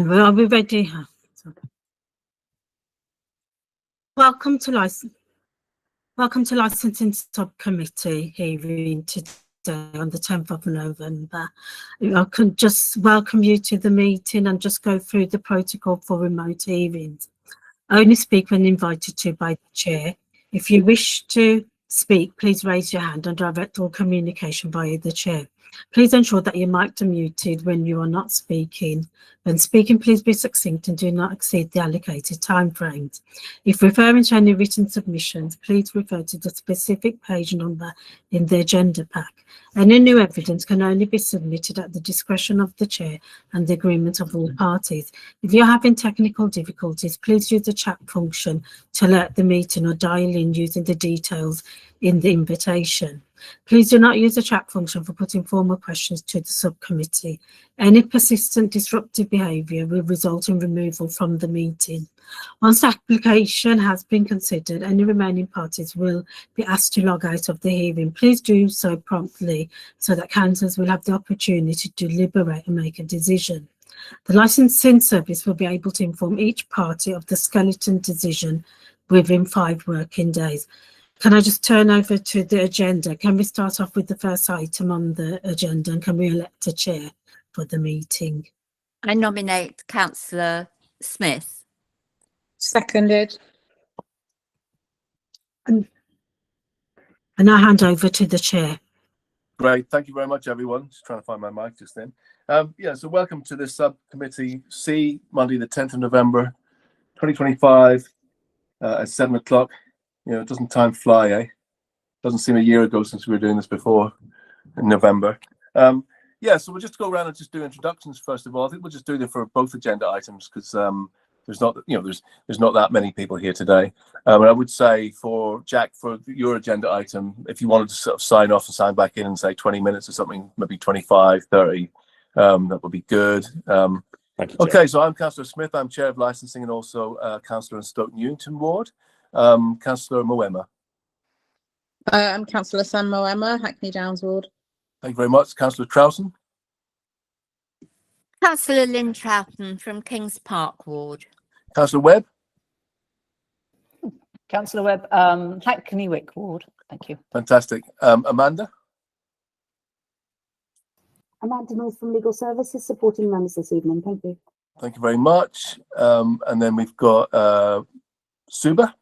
Are we ready? Welcome to licensing subcommittee hearing today on the 10th of November. I can just welcome you to the meeting and just go through the protocol for remote hearings. Only speak when invited to by the chair. If you wish to speak, please raise your hand and direct all communication via the chair. Please ensure that your mics are muted when you are not speaking. When speaking, please be succinct and do not exceed the allocated time frames. If referring to any written submissions, please refer to the specific page number in the agenda pack. Any new evidence can only be submitted at the discretion of the chair and the agreement of all parties. If you're having technical difficulties, please use the chat function to alert the meeting or dial in using the details in the invitation. Please do not use the chat function for putting formal questions to the subcommittee. Any persistent disruptive behaviour will result in removal from the meeting. Once the application has been considered, any remaining parties will be asked to log out of the hearing. Please do so promptly so that councillors will have the opportunity to deliberate and make a decision. The licensing service will be able to inform each party of the skeleton decision within 5 working days. Can I just turn over to the agenda? Can we start off with the first item on the agenda, and can we elect a chair for the meeting? I nominate Councillor Smith. Seconded. And I hand over to the chair. Great, thank you very much, everyone. Just trying to find my mic just then. So welcome to this subcommittee C, Monday the 10th of November, 2025 at 7 o'clock. You know, doesn't time fly, eh? Doesn't seem a year ago since we were doing this before in November. So we'll just go around and just do introductions first of all. I think we'll just do them for both agenda items because there's not that many people here today. And I would say for Jack, for your agenda item, if you wanted to sort of sign off and sign back in and say 20 minutes or something, maybe 25, 30, that would be good. Thank you, okay, so I'm Councillor Smith. I'm Chair of Licensing and also Councillor in Stoke Newington Ward. Councillor Moema. I'm Councillor Sam Moema, Hackney Downs Ward. Thank you very much. Councillor Troughton. Councillor Lynn Troughton from Kings Park Ward. Councillor Webb. Councillor Webb, Hackney Wick Ward. Thank you. Fantastic. Amanda. Amanda North from Legal Services, supporting members this evening. Thank you. Thank you very much. And then we've got Suba.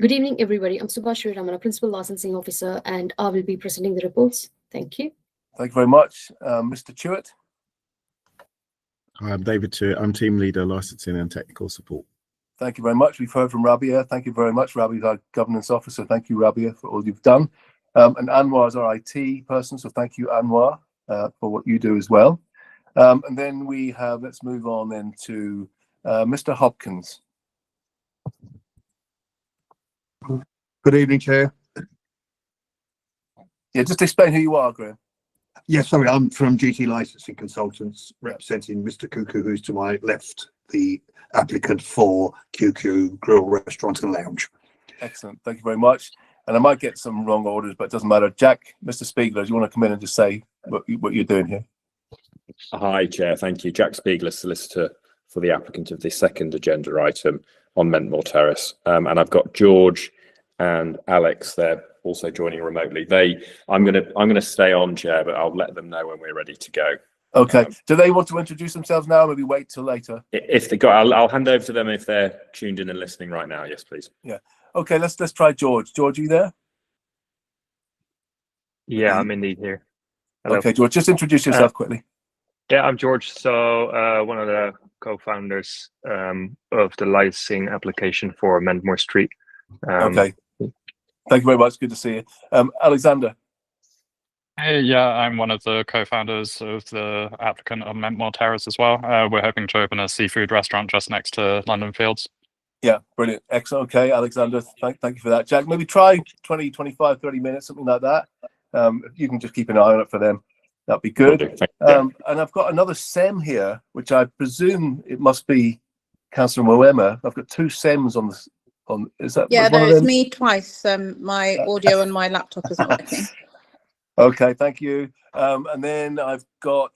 Good evening, everybody. I'm Subhash Ramana, Principal Licensing Officer, and I will be presenting the reports. Thank you. Thank you very much. Mr. Chewett. Hi, I'm David Chewett. I'm Team Leader, Licensing and Technical Support. Thank you very much. We've heard from Rabia. Thank you very much. Rabia is our Governance Officer. Thank you, Rabia, for all you've done. And Anwar is our IT person, so thank you, Anwar, for what you do as well. And then we have, let's move on then to Mr. Hopkins. Good evening, Chair. Yeah, just explain who you are, Graham. Yes, sorry, I'm from GT Licensing Consultants, representing Mr. Cuckoo, who's to my left, the applicant for QQ Grill Restaurant and Lounge. Excellent, thank you very much. And I might get some wrong orders, but it doesn't matter. Jack, Mr. Spiegler, do you want to come in and just say what you're doing here? Hi, Chair. Thank you. Jack Spiegler, solicitor for the applicant of the second agenda item on Mentmore Terrace. And I've got George and Alex there also joining remotely. I'm gonna stay on, Chair, but I'll let them know when we're ready to go. Okay. Do they want to introduce themselves now, or maybe wait till later? If they got, I'll hand over to them if they're tuned in and listening right now. Yes, please. Yeah. Okay. Let's try George. George, are you there? Yeah, I'm indeed here. Hello. Okay, George. Just introduce yourself quickly. Yeah, I'm George. So one of the co-founders of the licensing application for Mentmore Street. Okay. Thank you very much. Good to see you. Alexander. Hey, yeah, I'm one of the co-founders of the applicant on Mentmore Terrace as well. We're hoping to open a seafood restaurant just next to London Fields. Yeah, brilliant. Excellent. Okay, Alexander, thank you for that. Jack, maybe try 20, 25, 30 minutes, something like that. You can just keep an eye on it for them. That'd be good. And I've got another SEM here, which I presume it must be Councillor Moema. I've got two SEMs on this. Is that? Yeah, no, it's me twice. My audio and my laptop isn't working. Okay, thank you. And then I've got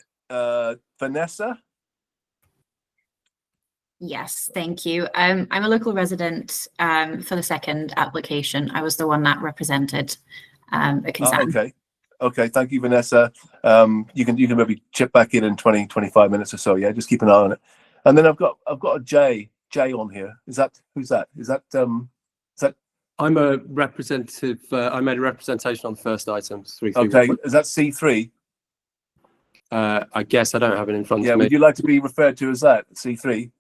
Vanessa. Yes, thank you. I'm a local resident for the second application. I was the one that represented a concern. Okay. Okay. Thank you, Vanessa. You can maybe chip back in 20, 25 minutes or so. Yeah, just keep an eye on it. And then I've got a Jay on here. Who's that? Is that I'm a representative. I made a representation on the first item. okay? Is that C3? I guess I don't have it in front Yeah. of me. Would you like to be referred to as that C3?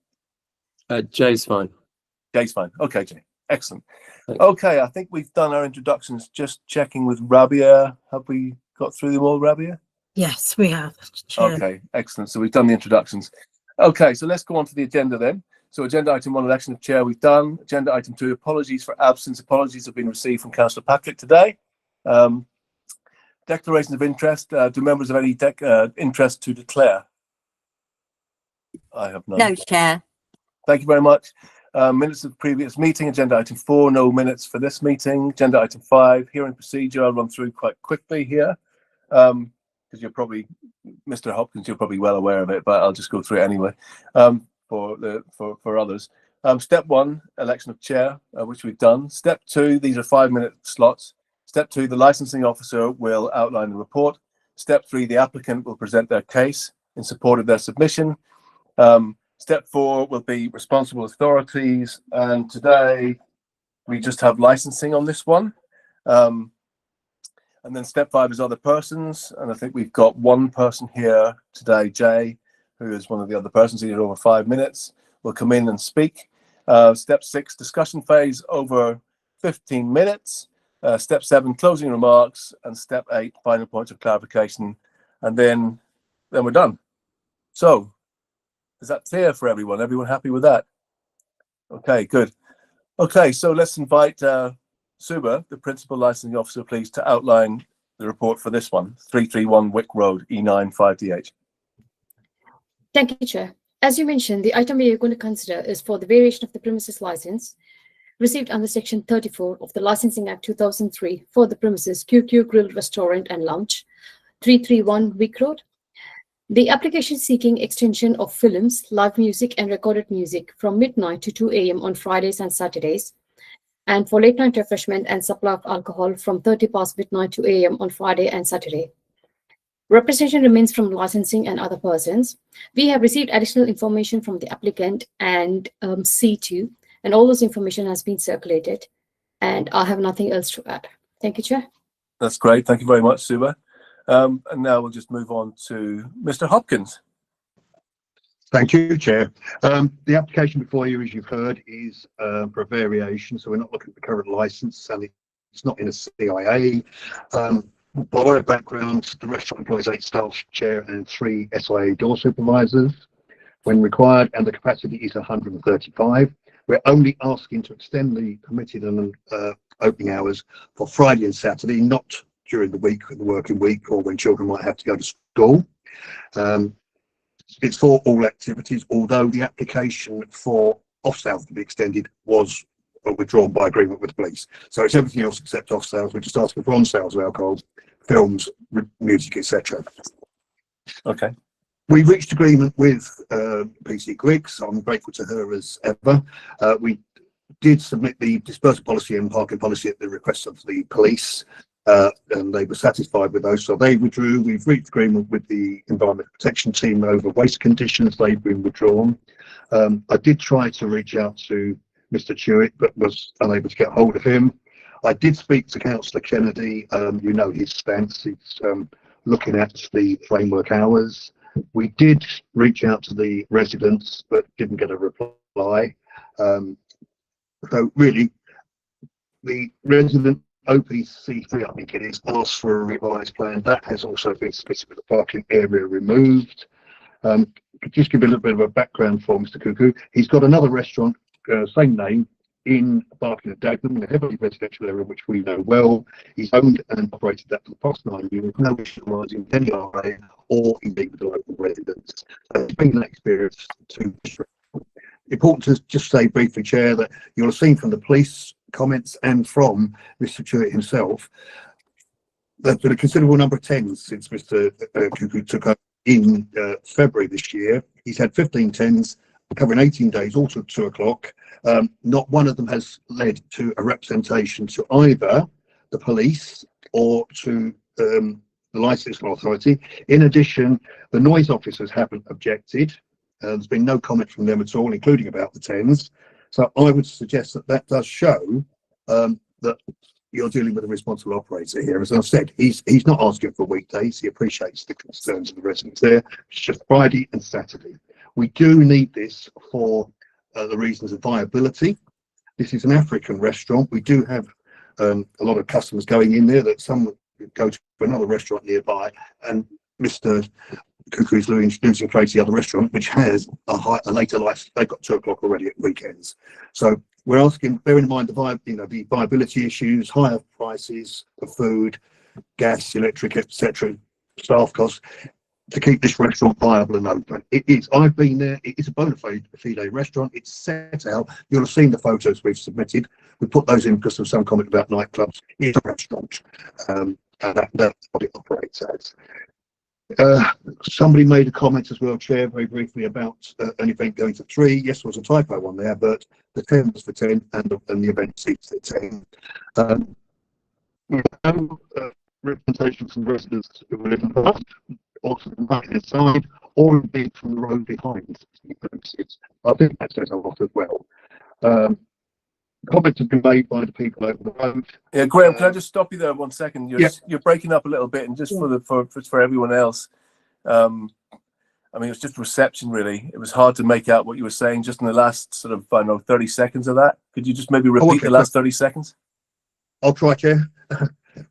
Jay's fine. Jay's fine. Okay, Jay. Excellent. Okay, I think we've done our introductions. Just checking with Rabia. Have we got through them all, Rabia? Yes, we have. Chair. Okay, excellent. So we've done the introductions. Okay, so let's go on to the agenda then. So agenda item 1, election of chair, we've done. Agenda item 2, apologies for absence. Apologies have been received from Councillor Patrick today. Declarations of interest. Do members have any interest to declare? I have none. No, Chair. Thank you very much. Minutes of previous meeting. Agenda item 4, no minutes for this meeting. Agenda item 5, hearing procedure. I'll run through quite quickly here. Because you're probably, Mr. Hopkins, you're probably well aware of it, but I'll just go through it anyway. For others. Step 1, election of chair, which we've done. Step 2, these are 5-minute slots. Step 2, the licensing officer will outline the report. Step 3, the applicant will present their case in support of their submission. Step 4 will be responsible authorities, and today we just have licensing on this one. And then step 5 is other persons, and I think we've got one person here today, Jay, who is one of the other persons. He had over 5 minutes, will come in and speak. Step 6, discussion phase over 15 minutes. Step 7, closing remarks, and step 8, final points of clarification, and then we're done. So, is that clear for everyone? Everyone happy with that? Okay, good. Okay, so let's invite Suba, the Principal Licensing Officer, please, to outline the report for this one, 331 Wick Road, E9 5DH. Thank you, Chair. As you mentioned, the item we are going to consider is for the variation of the premises license received under Section 34 of the Licensing Act 2003 for the premises QQ Grill Restaurant and Lounge, 331 Wick Road. The application seeking extension of films, live music and recorded music from midnight to 2 a.m. on Fridays and Saturdays, and for late night refreshment and supply of alcohol from 30 past midnight to a.m. on Friday and Saturday. Representation remains from licensing and other persons. We have received additional information from the applicant and C2, and all those information has been circulated, and I have nothing else to add. Thank you, Chair. That's great. Thank you very much, Suba. And now we'll just move on to Mr. Hopkins. Thank you, Chair. The application before you, as you've heard, is for a variation. So we're not looking at the current licence, and it's not in a CIA. By way of background, the restaurant employs 8 staff, chair, and 3 SIA door supervisors when required, and the capacity is 135. We're only asking to extend the permitted and opening hours for Friday and Saturday, not during the week, the working week, or when children might have to go to school. It's for all activities, although the application for off-sales to be extended was withdrawn by agreement with the police. So it's everything else except off-sales. We're just asking for on-sales of alcohol, films, music, etc. Okay. We reached agreement with PC Griggs. So I'm grateful to her as ever. We did submit the dispersal policy and parking policy at the request of the police, and they were satisfied with those, so they withdrew. We've reached agreement with the Environmental Protection Team over waste conditions. They've been withdrawn. I did try to reach out to Mr. Chewett, but was unable to get hold of him. I did speak to Councillor Kennedy. You know his stance. He's looking at the framework hours. We did reach out to the residents, but didn't get a reply. So really, the resident OPC3, I think it is, asked for a revised plan. That has also been submitted with the parking area removed. Just give a little bit of a background for Mr. Cuckoo. He's got another restaurant, same name, in Barking and Dagenham, in a heavily residential area which we know well. He's owned and operated that for the past 9 years, no issue arising with any RA or indeed with the local residents. It's been that experience to important to just say briefly, Chair, that you'll have seen from the police comments and from Mr. Chewett himself, there's been a considerable number of tens since Mr. Cuckoo took up in February this year. He's had 15 tens covering 18 days, all till 2 o'clock. Not one of them has led to a representation to either the police or to the licensing authority. In addition, the noise officers haven't objected. There's been no comment from them at all, including about the Thames. So I would suggest that that does show that you're dealing with a responsible operator here. As I've said, he's not asking for weekdays. He appreciates the concerns of the residents there. It's just Friday and Saturday. We do need this for the reasons of viability. This is an African restaurant. We do have a lot of customers going in there that some go to another restaurant nearby, and Mr. Cuckoo's losing trade to the other restaurant, which has a later life. They've got 2 o'clock already at weekends. So we're asking, bearing in mind the viability issues, higher prices for food, gas, electric, etc., staff costs, to keep this restaurant viable and open. It is. I've been there. It is a bona fide restaurant. It's set out. You'll have seen the photos we've submitted. We put those in because of some comment about nightclubs. It's a restaurant, and that's what it operates as. Somebody made a comment as well, Chair, very briefly about an event going to 3. Yes, there was a typo on there, but the 10 was for 10 and the event seats at 10. We have no representation from residents who live in the past, or from the right inside, or indeed from the road behind the premises. I think that says a lot as well. Comments have been made by the people over the road. Yeah, Graham, can I just stop you there 1 second? You're breaking up a little bit, and just for everyone else, I mean, it was just reception really. It was hard to make out what you were saying just in the last sort of 30 seconds of that. Could you just maybe repeat the last 30 seconds? I'll try, Chair.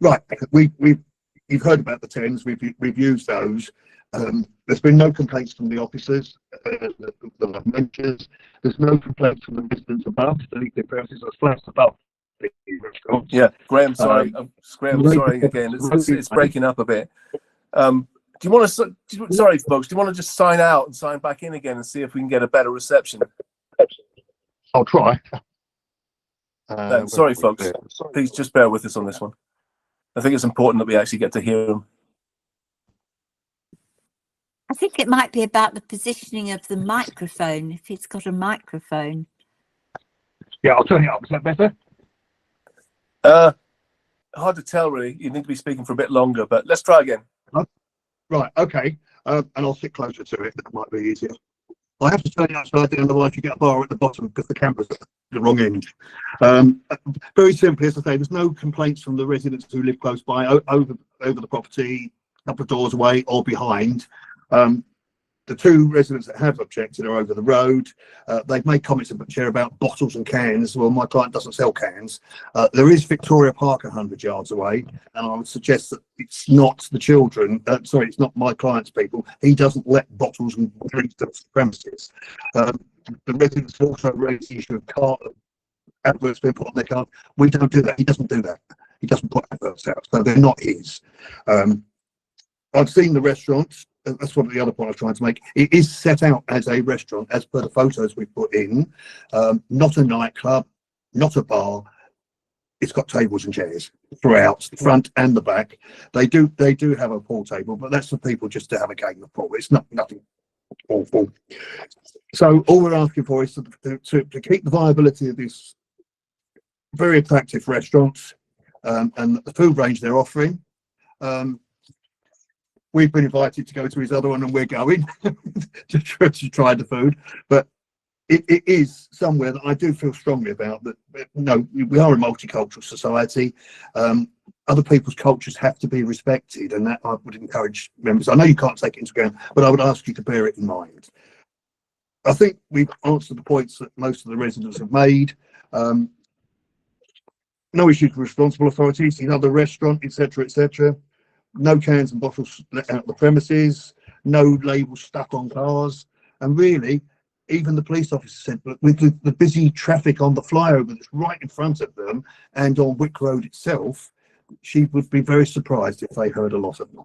Right, you've heard about the Thames. We've used those. There's been no complaints from the officers, the mentors. There's no complaints from the residents above. The premises are flats above the restaurant. Yeah, Graham, sorry. Graham, sorry again. It's breaking up a bit. Do you want to? Sorry, folks. Do you want to just sign out and sign back in again and see if we can get a better reception? I'll try. Sorry, folks. Please just bear with us on this one. I think it's important that we actually get to hear them. I think it might be about the positioning of the microphone, if it's got a microphone. Yeah, I'll turn it up. Is that better? Hard to tell, really. You need to be speaking for a bit longer, but let's try again. Right, okay. And I'll sit closer to it. That might be easier. I have to turn it upside down, otherwise you get a bar at the bottom because the camera's at the wrong end. Very simply, as I say, there's no complaints from the residents who live close by, over the property, a couple of doors away or behind. The 2 residents that have objected are over the road. They've made comments about bottles and cans. Well, my client doesn't sell cans. There is Victoria Park 100 yards away, and I would suggest that it's not the children. It's not my client's people. He doesn't let bottles and drinks to the premises. The residents also raised the issue of adverts being put on their car. We don't do that. He doesn't do that. He doesn't put adverts out, so they're not his. I've seen the restaurant. That's one of the other point I was trying to make. It is set out as a restaurant, as per the photos we put in, not a nightclub, not a bar. It's got tables and chairs throughout, the front and the back. They do have a pool table, but that's for people just to have a game of pool. It's nothing awful. So all we're asking for is to keep the viability of this very attractive restaurant and the food range they're offering. We've been invited to go to his other one, and we're going to try the food. But it is somewhere that I do feel strongly about. That we are a multicultural society. Other people's cultures have to be respected, and that I would encourage members. I know you can't take it into account, but I would ask you to bear it in mind. I think we've answered the points that most of the residents have made. No issues with responsible authorities, another restaurant, etc., etc. No cans and bottles let out the premises, no labels stuck on cars, and really, even the police officer said, with the busy traffic on the flyover that's right in front of them and on Wick Road itself, she would be very surprised if they heard a lot of them.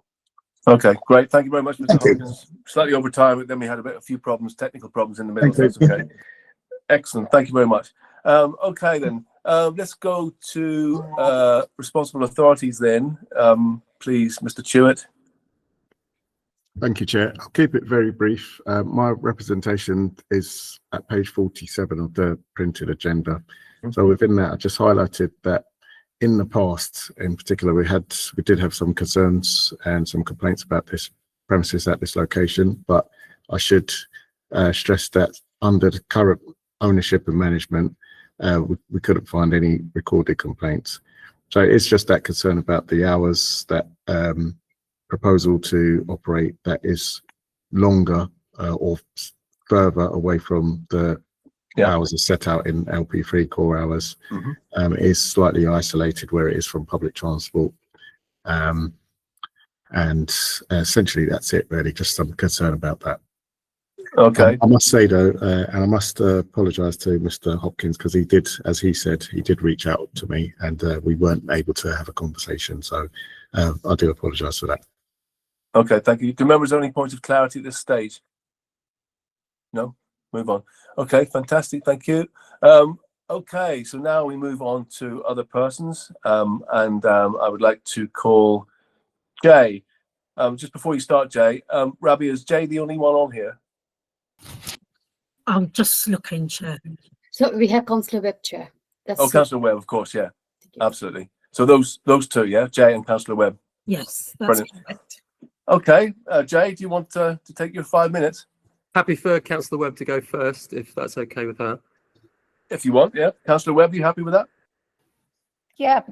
Okay, great. Thank you very much, Mr. Hopkins. Slightly over time, but then we had a few problems, technical problems in the middle. So that's okay. Excellent. Thank you very much. Okay, then. Let's go to responsible authorities then. Please, Mr. Chewett. Thank you, Chair. I'll keep it very brief. My representation is at page 47 of the printed agenda. So within that, I just highlighted that in the past, in particular, we did have some concerns and some complaints about this premises at this location, but I should stress that under the current ownership and management, we couldn't find any recorded complaints. So it's just that concern about the hours, that proposal to operate that is longer or further away from the hours are set out in LP3 core hours, is slightly isolated where it is from public transport. And essentially that's it really, just some concern about that. Okay. I must say though, and I must apologise to Mr. Hopkins, because he did, as he said, he did reach out to me and we weren't able to have a conversation. So I do apologise for that. Okay, thank you. Do members have any points of clarity at this stage? No? Move on. Okay, fantastic. Thank you. Okay, so now we move on to other persons. And I would like to call Jay. Just before you start, Jay, Rabi, is Jay the only one on here? I'm just looking, Chair. So we have Councillor Webb, Chair. That's Oh, Councillor Webb, of course, yeah, absolutely. So those two, yeah, Jay and Councillor Webb. Yes, that's Brilliant. correct. Okay, Jay, do you want to take your 5 minutes? Happy for Councillor Webb to go first, if that's okay with her. If you want, yeah. Councillor Webb, you happy with that? Yeah,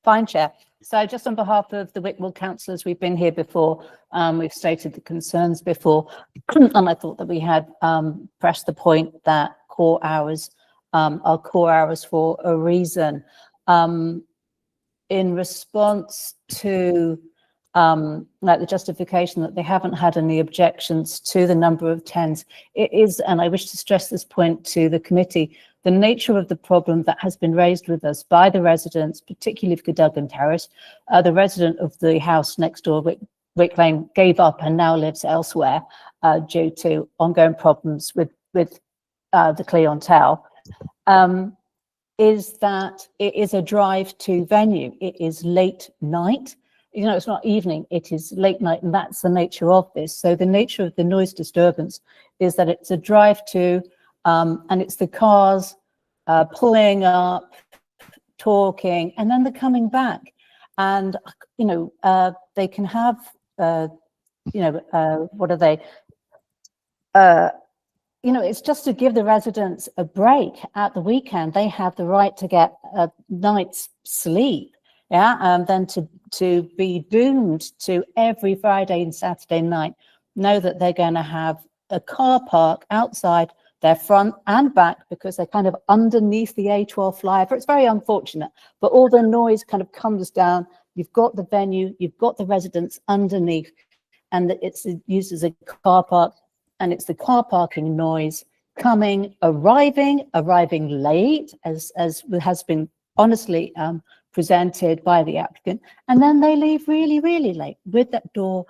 fine, Chair. So just on behalf of the Wickwell councillors, we've been here before, we've stated the concerns before, and I thought that we had pressed the point that core hours are core hours for a reason. In response to like the justification that they haven't had any objections to the number of TENs, it is, and I wish to stress this point to the committee, the nature of the problem that has been raised with us by the residents, particularly of Cadogan Terrace. The resident of the house next door, Wick Lane, gave up and now lives elsewhere due to ongoing problems with the clientele, is that it is a drive to venue. It is late night. You know, it's not evening, it is late night, and that's the nature of this. So the nature of the noise disturbance is that it's a drive to, and it's the cars pulling up, talking, and then they're coming back. And, you know, they can have, you know, what are they? You know, it's just to give the residents a break at the weekend. They have the right to get a night's sleep. Yeah, and then to be doomed to every Friday and Saturday night know that they're going to have a car park outside their front and back because they're kind of underneath the A12 flyover. It's very unfortunate, but all the noise kind of comes down. You've got the venue, you've got the residents underneath, and it's used as a car park, and it's the car parking noise arriving late, as has been honestly presented by the applicant, and then they leave really, really late with that door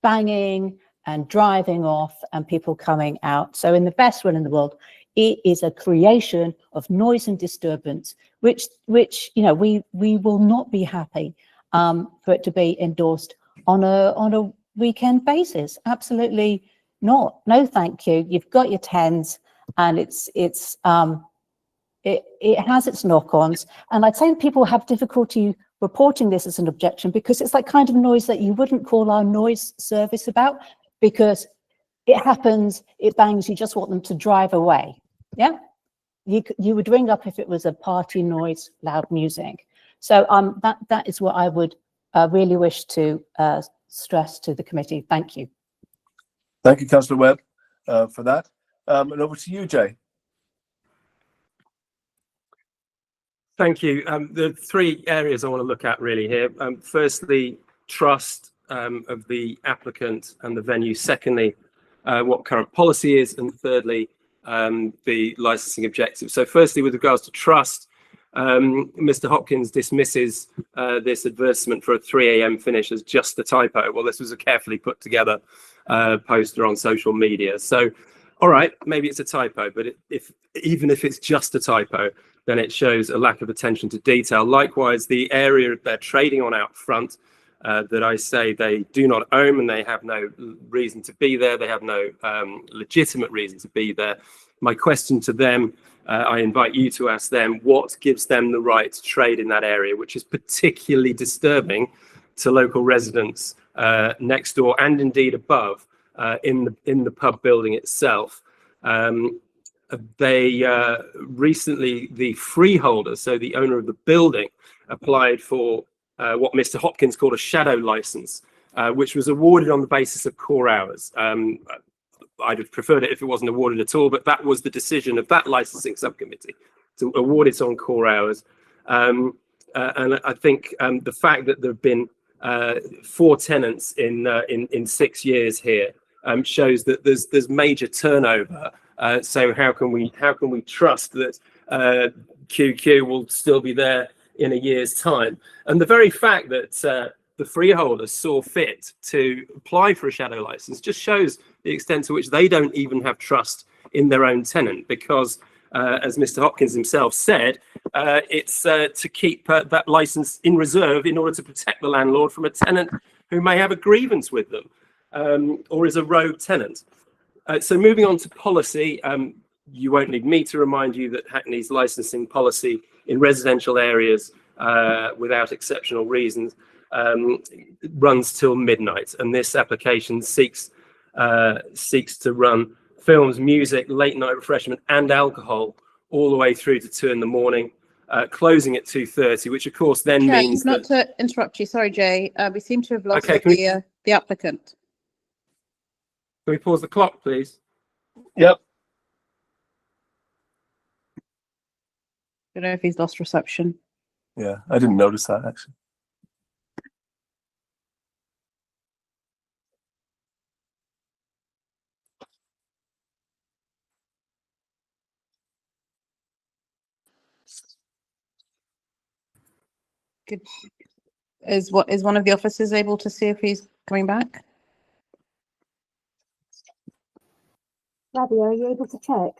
banging and driving off and people coming out. So in the best will in the world, it is a creation of noise and disturbance, which you know, we will not be happy for it to be endorsed on a weekend basis. Absolutely not. No, thank you. You've got your TENs, and it has its knock-ons, and I'd say people have difficulty reporting this as an objection because it's like kind of noise that you wouldn't call our noise service about, because it happens, it bangs, you just want them to drive away. Yeah, you would ring up if it was a party noise, loud music. So that is what I would really wish to stress to the committee. Thank you. Thank you, Councillor Webb, for that. And over to you, Jay. Thank you. The three areas I want to look at really here. Firstly, trust of the applicant and the venue. Secondly, what current policy is. And thirdly, the licensing objectives. So firstly, with regards to trust, Mr. Hopkins dismisses this advertisement for a 3 a.m. finish as just a typo. Well, this was a carefully put together poster on social media. So, all right, maybe it's a typo, but even if it's just a typo, then it shows a lack of attention to detail. Likewise, the area they're trading on out front, that I say they do not own, and they have no reason to be there. They have no legitimate reason to be there. My question to them, I invite you to ask them, what gives them the right to trade in that area, which is particularly disturbing to local residents next door and indeed above in the pub building itself. They recently, the freeholder, so the owner of the building, applied for what Mr. Hopkins called a shadow license, which was awarded on the basis of core hours. I'd have preferred it if it wasn't awarded at all, but that was the decision of that licensing subcommittee, to award it on core hours. And I think the fact that there have been 4 tenants in 6 years here shows that there's major turnover. So how can we trust that QQ will still be there in a year's time? And the very fact that the freeholders saw fit to apply for a shadow license just shows the extent to which they don't even have trust in their own tenant, because as Mr. Hopkins himself said, it's to keep that license in reserve in order to protect the landlord from a tenant who may have a grievance with them or is a rogue tenant. So moving on to policy, you won't need me to remind you that Hackney's licensing policy in residential areas without exceptional reasons runs till midnight, and this application seeks to run films, music, late night refreshment and alcohol all the way through to 2 in the morning, closing at 2:30, which of course then Chair, means not that... to interrupt you, sorry Jay, we seem to have lost Okay, the applicant. Can we pause the clock, please? Yep. Don't know if he's lost reception. Yeah, I didn't notice that actually. Good. Is one of the officers able to see if he's coming back? Rabbi, are you able to check?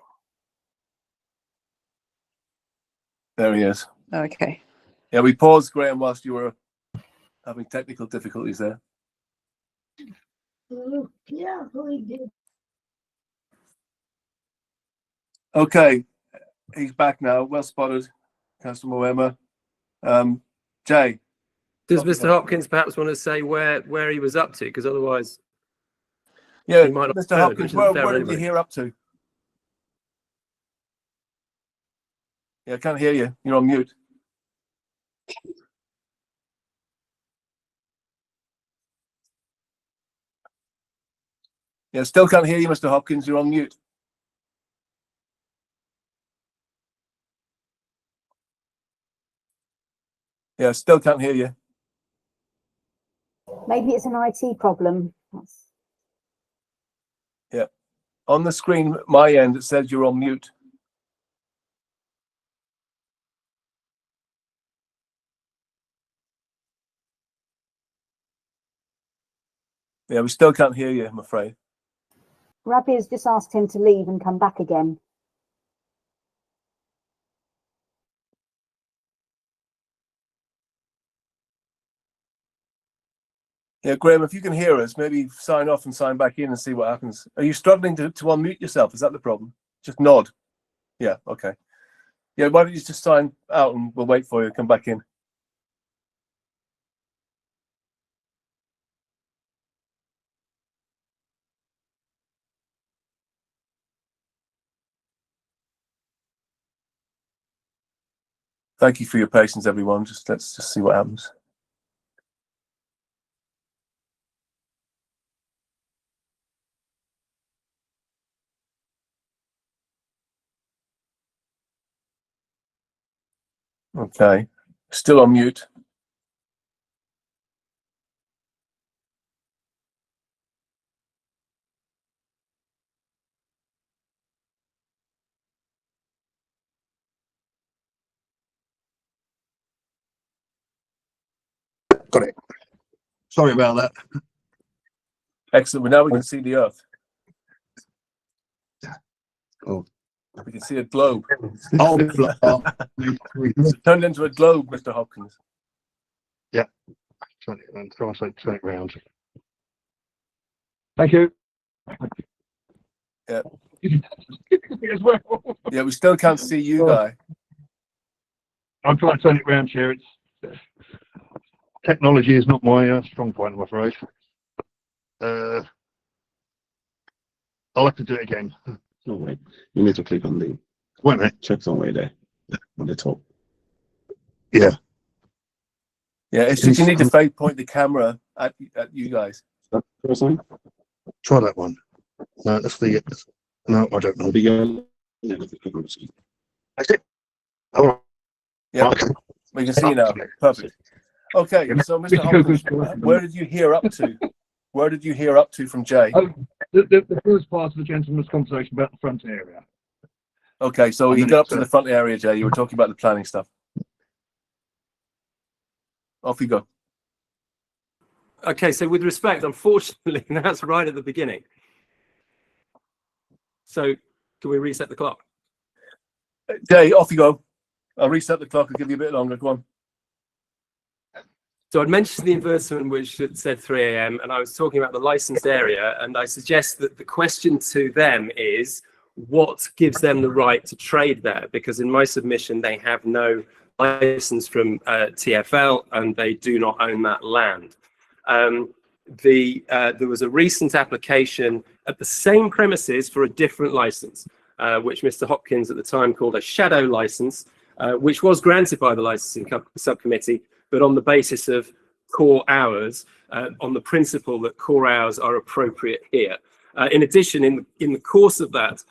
There he is. Okay. Yeah, we paused, Graham, whilst you were having technical difficulties there. Yeah, we did. Okay, he's back now. Well spotted, Councillor Moema. Jay. Does Mr. Hopkins perhaps want to say where he was up to? Because otherwise, yeah, he might not Mr. heard, Hopkins, which isn't where fair did you anyway. hear up to? Yeah, I can't hear you. You're on mute. Yeah, still can't hear you, Mr. Hopkins. You're on mute. Yeah, still can't hear you. Maybe it's an IT problem. Yeah. On the screen, my end, it says you're on mute. Yeah, we still can't hear you, I'm afraid. Rabbi has just asked him to leave and come back again. Yeah, Graham, if you can hear us, maybe sign off and sign back in and see what happens. Are you struggling to unmute yourself? Is that the problem? Just nod. Yeah, okay. Yeah, why don't you just sign out and we'll wait for you to come back in. Thank you for your patience, everyone. Let's just see what happens. Okay, still on mute. Got it. Sorry about that. Excellent. Well, now we can see the Earth. Oh. We can see a globe. Oh, It's turned into a globe, Mr. Hopkins. Yeah. turn it and try and turn it round. Thank you. Yeah. As well. Yeah, we still can't see you, Guy. I'm trying to turn it round here. It's technology is not my strong point, I'm afraid. I'll have to do it again. No way. You need to click on the Wait a minute. check somewhere there on the top. Yeah. Yeah, it's just you need to fake point the camera at you guys. First one? Try that one. No, that's the. No, I don't know. That's it. All right. Yeah, we can see now. Perfect. Okay, so Mr. Hopkins, where did you hear up to? Where did you hear up to from Jay? Oh, the first part of the gentleman's conversation about the front area. Okay, so you got up to the front area, Jay. You were talking about the planning stuff. Off you go. Okay, so with respect, unfortunately, that's right at the beginning. So can we reset the clock? Jay, off you go. I'll reset the clock. I'll give you a bit longer. Go on. So I'd mentioned the advertisement which said 3 a.m. and I was talking about the licensed area, and I suggest that the question to them is what gives them the right to trade there? Because in my submission, they have no license from TfL and they do not own that land. There was a recent application at the same premises for a different license, which Mr. Hopkins at the time called a shadow license, which was granted by the licensing subcommittee, but on the basis of core hours, on the principle that core hours are appropriate here. In addition, in the course of that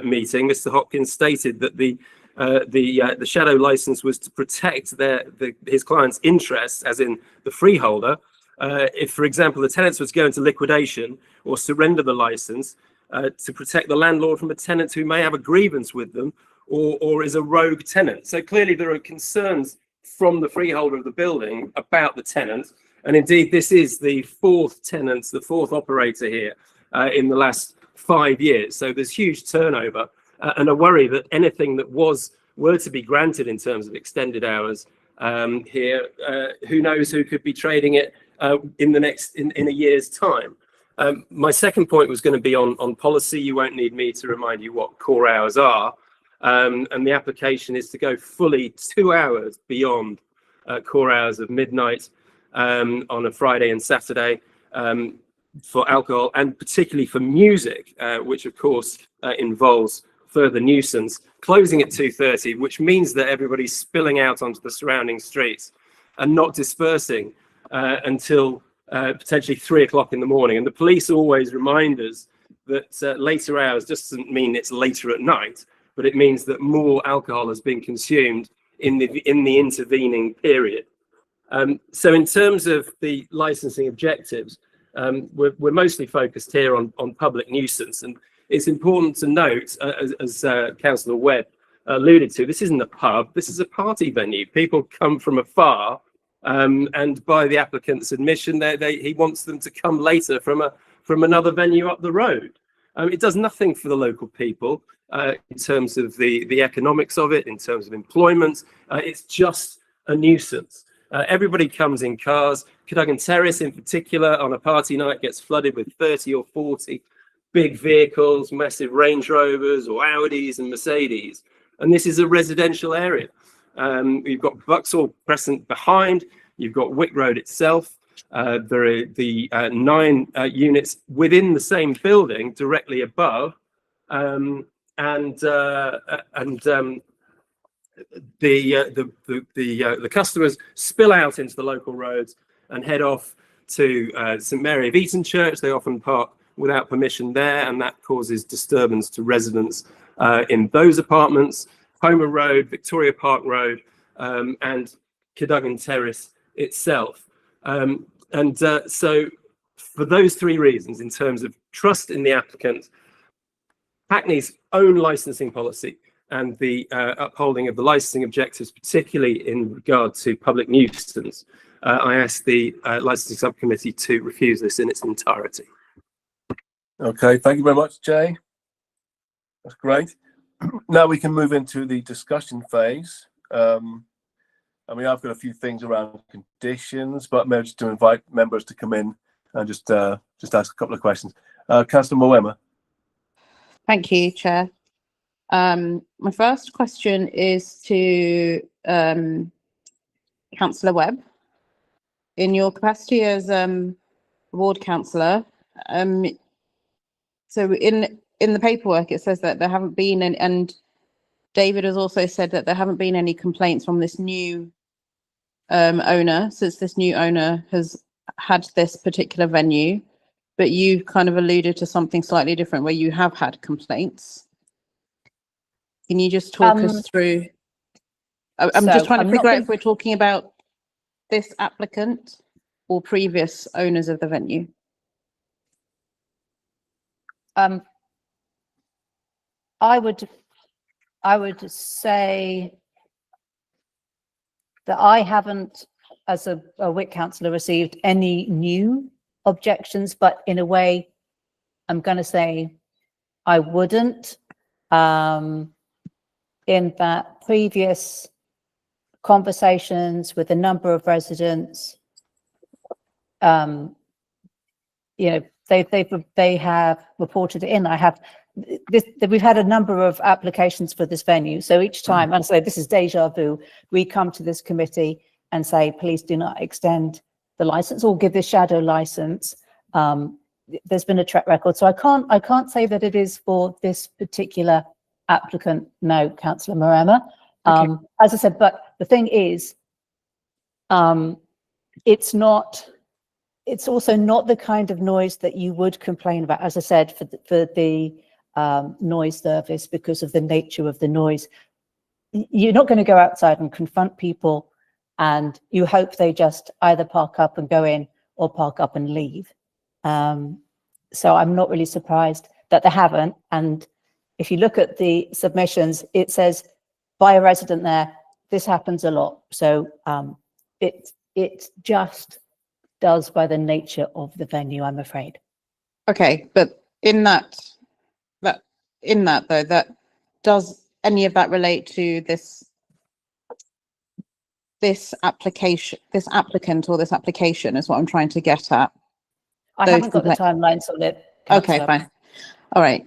meeting, Mr. Hopkins stated that the shadow license was to protect his client's interests, as in the freeholder. If, for example, the tenants was going into liquidation or surrender the license, to protect the landlord from a tenant who may have a grievance with them or is a rogue tenant. So clearly there are concerns from the freeholder of the building about the tenant. And indeed, this is the fourth tenant, the fourth operator here in the last 5 years. So there's huge turnover and a worry that anything that were to be granted in terms of extended hours here, who knows who could be trading it in a year's time. My second point was going to be on policy. You won't need me to remind you what core hours are. And the application is to go fully 2 hours beyond core hours of midnight on a Friday and Saturday for alcohol, and particularly for music, which of course involves further nuisance, closing at 2:30, which means that everybody's spilling out onto the surrounding streets and not dispersing until potentially 3 o'clock in the morning. And the police always remind us that later hours just doesn't mean it's later at night, but it means that more alcohol has been consumed in the intervening period. So in terms of the licensing objectives, we're mostly focused here on public nuisance. And it's important to note, as Councillor Webb alluded to, this isn't a pub, this is a party venue. People come from afar, and by the applicant's admission, he wants them to come later from another venue up the road. It does nothing for the local people in terms of the economics of it, in terms of employment. It's just a nuisance. Everybody comes in cars. Cadogan Terrace in particular on a party night gets flooded with 30 or 40 big vehicles, massive Range Rovers or Audis and Mercedes. And this is a residential area. You've got Vauxhall Crescent behind, you've got Wick Road itself. There are the 9 units within the same building directly above. The customers spill out into the local roads and head off to St Mary of Eton Church. They often park without permission there, and that causes disturbance to residents in those apartments. Homer Road, Victoria Park Road, and Cadogan Terrace itself. So for those 3 reasons, in terms of trust in the applicant, Hackney's own licensing policy, and the upholding of the licensing objectives, particularly in regard to public nuisance, I asked the licensing subcommittee to refuse this in its entirety. Okay, thank you very much, Jay. That's great. Now we can move into the discussion phase. I mean, I've got a few things around conditions, but maybe just to invite members to come in and just ask a couple of questions. Councillor Moema. Thank you, Chair. My first question is to Councillor Webb. In your capacity as ward councillor, so in the paperwork it says that there haven't been any, and David has also said that there haven't been any complaints from this new owner, since this new owner has had this particular venue, but you kind of alluded to something slightly different where you have had complaints. Can you just talk us through? I'm just trying to figure out if we're talking about this applicant or previous owners of the venue. I would say that I haven't, as a WIC councillor, received any new objections, but in a way, I'm going to say I wouldn't. In that previous conversations with a number of residents, you know, they have reported it in. We've had a number of applications for this venue. So each time, and so this is deja vu, we come to this committee and say, please do not extend the license or give this shadow license. There's been a track record. So I can't say that it is for this particular applicant. No, Councillor Moema. Okay. As I said, but the thing is, it's also not the kind of noise that you would complain about, as I said, for the noise service, because of the nature of the noise. You're not going to go outside and confront people and you hope they just either park up and go in or park up and leave. So I'm not really surprised that they haven't. And if you look at the submissions, it says by a resident there, this happens a lot. So it just does by the nature of the venue, I'm afraid. Okay, but in that though, that does any of that relate to this applicant or this application is what I'm trying to get at. I haven't got the timelines on it. Okay, Councillor. fine. All right.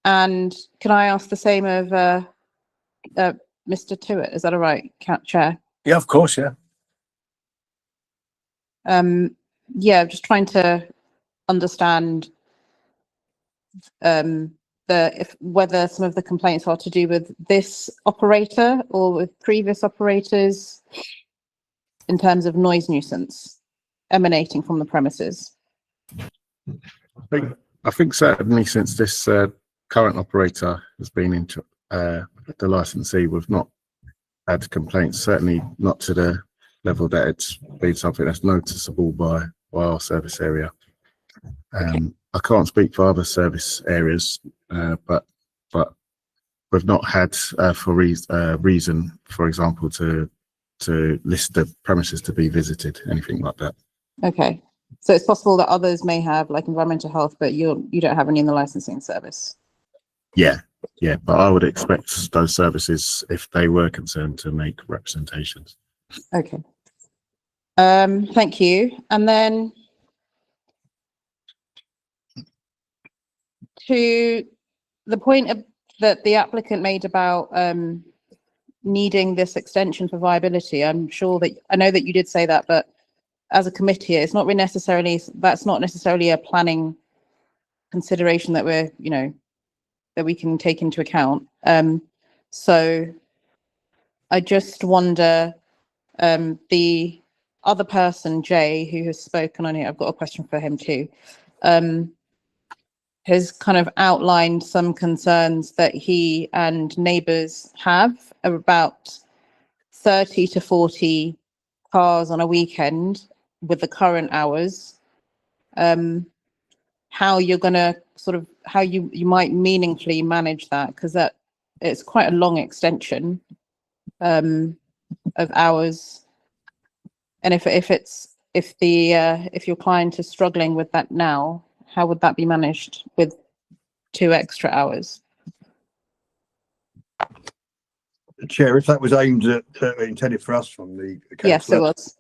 And can I ask the same of Mr. Tewett? Is that all right, Chair? Yeah, of course, yeah. Yeah, just trying to understand whether some of the complaints are to do with this operator or with previous operators in terms of noise nuisance emanating from the premises. I think certainly since this current operator has been into the licensee, we've not had complaints, certainly not to the level that it's been something that's noticeable by our service area. I can't speak for other service areas, but we've not had for reason, for example, to list the premises to be visited, anything like that. Okay, so it's possible that others may have, like environmental health, but you don't have any in the licensing service. Yeah, but I would expect those services, if they were concerned, to make representations. Okay. Thank you. And then to the point that the applicant made about needing this extension for viability, I know that you did say that, but as a committee, it's not really necessarily, that's not necessarily a planning consideration that that we can take into account. So I just wonder, the other person, Jay, who has spoken on it, I've got a question for him too, has kind of outlined some concerns that he and neighbours have about 30 to 40 cars on a weekend with the current hours. How you're going to how you might meaningfully manage that, because that it's quite a long extension of hours. And if your client is struggling with that now, how would that be managed with 2 extra hours? Chair, if that was aimed at, intended for us from the Yes, it councillor, was.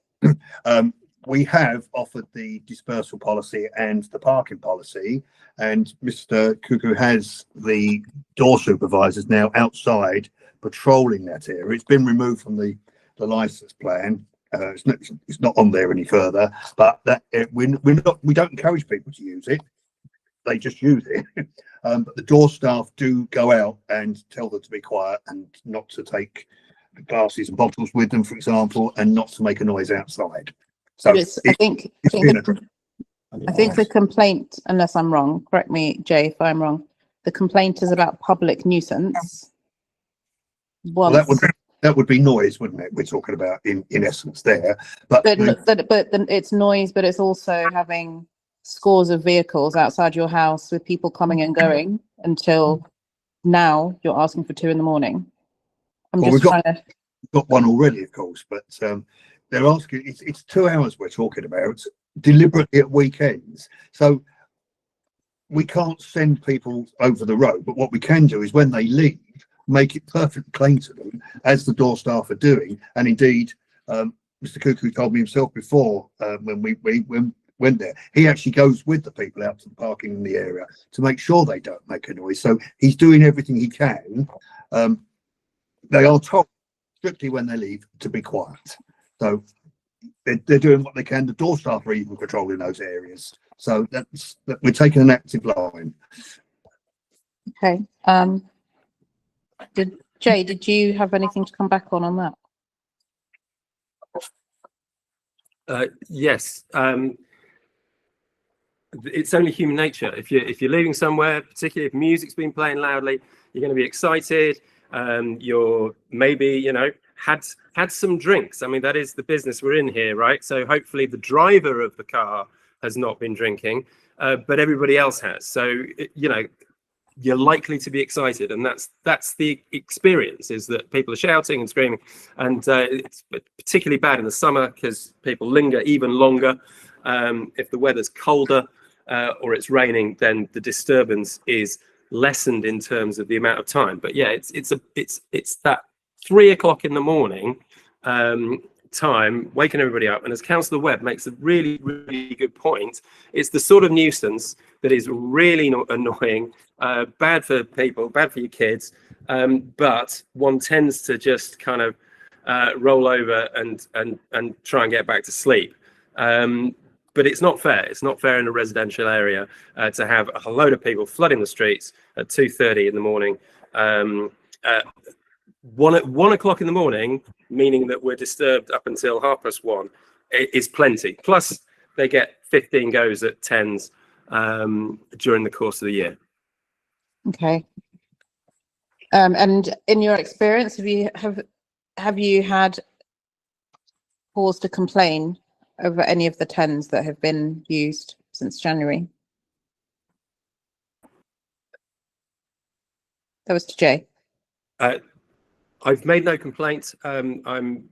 we have offered the dispersal policy and the parking policy, and Mr. Cuckoo has the door supervisors now outside patrolling that area. It's been removed from the licence plan. It's not on there any further, but that we don't encourage people to use it. They just use it. But the door staff do go out and tell them to be quiet and not to take glasses and bottles with them, for example, and not to make a noise outside. So I think the complaint, unless I'm wrong, correct me, Jay, if I'm wrong, the complaint is about public nuisance. Well, that would be noise, wouldn't it? We're talking about in essence there, but it's noise, but it's also having scores of vehicles outside your house with people coming and going until now you're asking for 2 in the morning. We've got one already, of course, but they're asking, it's 2 hours we're talking about deliberately at weekends. So we can't send people over the road, but what we can do is when they leave, make it perfectly plain to them, as the door staff are doing. And indeed, Mr. Cuckoo told me himself before, when we went there, he actually goes with the people out to the parking in the area to make sure they don't make a noise. So he's doing everything he can. They are told strictly when they leave to be quiet. So they're doing what they can. The door staff are even patrolling those areas. So we're taking an active line. Okay. Jay, did you have anything to come back on that? Yes. It's only human nature. If you're leaving somewhere, particularly if music's been playing loudly, you're going to be excited. You're maybe, had some drinks. I mean, that is the business we're in here, right? So hopefully the driver of the car has not been drinking, but everybody else has. So, you're likely to be excited, and that's the experience, is that people are shouting and screaming, and it's particularly bad in the summer because people linger even longer. If the weather's colder or it's raining, then the disturbance is lessened in terms of the amount of time. But yeah, it's that 3 o'clock in the morning time, waking everybody up. And as Councillor Webb makes a really, really good point, it's the sort of nuisance that is really annoying, bad for people, bad for your kids, but one tends to just kind of roll over and try and get back to sleep. But it's not fair. It's not fair in a residential area to have a load of people flooding the streets at 2:30 in the morning. 1 o'clock in the morning, meaning that we're disturbed up until 1:30, is plenty. Plus, they get 15 goes at 10s during the course of the year. Okay. And in your experience, have you had cause to complain over any of the 10s that have been used since January? That was to Jay. I've made no complaints. I'm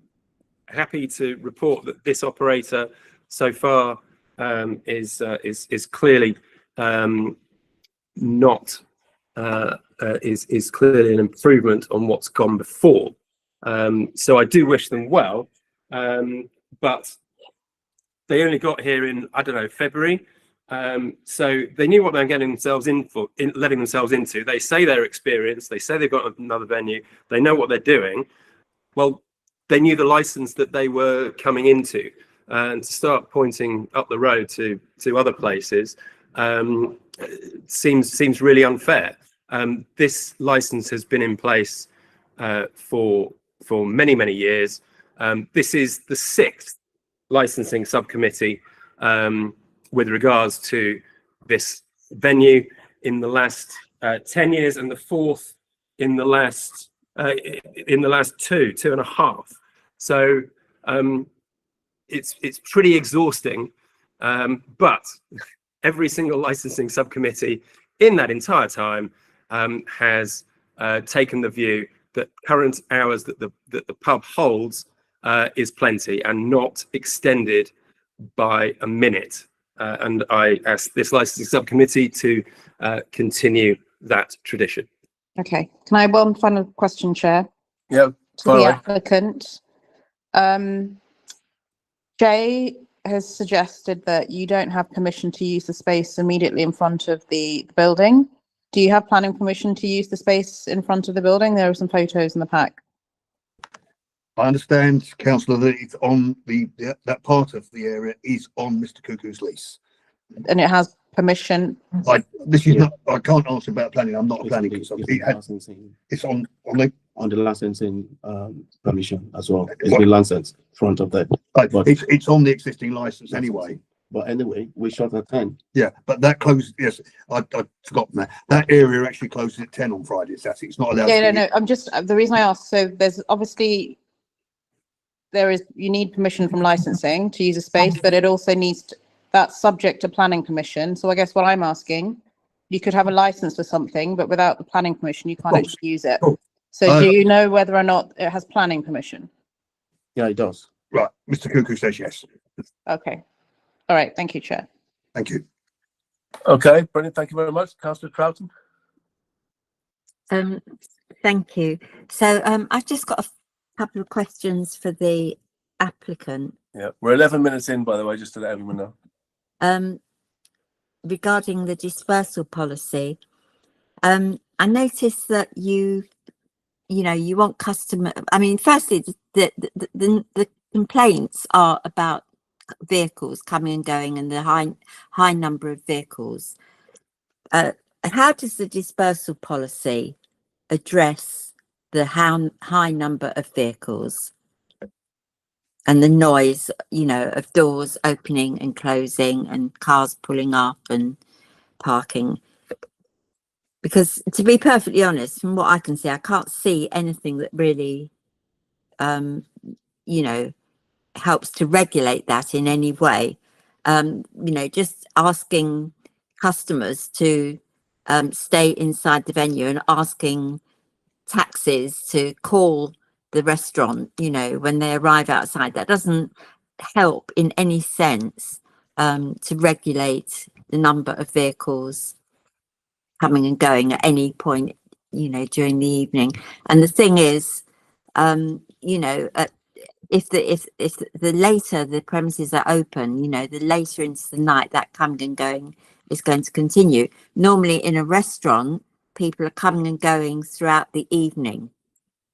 happy to report that this operator so far is clearly is clearly an improvement on what's gone before. So I do wish them well, but they only got here in, I don't know, February. So they knew what they're getting themselves letting themselves into. They say they're experienced. They say they've got another venue. They know what they're doing. Well, they knew the license that they were coming into, and to start pointing up the road to other places seems really unfair. This license has been in place for many years. This is the 6th licensing subcommittee with regards to this venue in the last 10 years, and the 4th in the last 2.5. So it's pretty exhausting. But every single licensing subcommittee in that entire time has taken the view that current hours that the pub holds is plenty and not extended by a minute. And I asked this licensing subcommittee to continue that tradition. Okay. Can I have one final question, Chair? Yeah, to Far the away. applicant. Jay has suggested that you don't have permission to use the space immediately in front of the building. Do you have planning permission to use the space in front of the building? There are some photos in the pack. I understand, councillor, that it's on that part of the area is on Mr. Cuckoo's lease. And it has permission. This is not, I can't answer about planning. I'm not a planning consultant. It's on the licensing permission as well. It's been licensed front of that. But it's on the existing license anyway. But anyway, we shut at 10. Yeah, but that closes. Yes, I forgot that. That area actually closes at 10 on Fridays. It's not allowed. Yeah, no. I'm just the reason I asked. So there's obviously you need permission from licensing to use a space, but it also needs that's subject to planning permission. So I guess what I'm asking, you could have a license for something, but without the planning permission, you can't actually use it. So do you know whether or not it has planning permission? Yeah, it does. Right, Mr. Cuckoo says yes. Okay. All right. Thank you, Chair. Thank you. Okay, brilliant. Thank you very much, Councillor Troughton. Thank you. So I've just got a couple of questions for the applicant. Yeah, we're 11 minutes in, by the way, just to let everyone know. Regarding the dispersal policy, I noticed that you want customer. I mean, firstly, the complaints are about vehicles coming and going and the high number of vehicles. How does the dispersal policy address the high number of vehicles and the noise, of doors opening and closing and cars pulling up and parking? Because to be perfectly honest, from what I can see, I can't see anything that really, helps to regulate that in any way. Just asking customers to stay inside the venue and asking taxis to call the restaurant, when they arrive outside, that doesn't help in any sense to regulate the number of vehicles coming and going at any point, during the evening. And the thing is, if the later the premises are open, the later into the night that coming and going is going to continue. Normally in a restaurant, people are coming and going throughout the evening,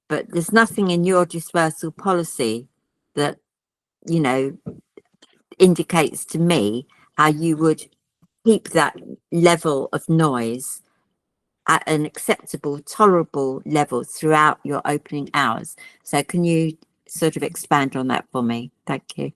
but there's nothing in your dispersal policy that, indicates to me how you would keep that level of noise at an acceptable, tolerable level throughout your opening hours. So can you sort of expand on that for me? Thank you.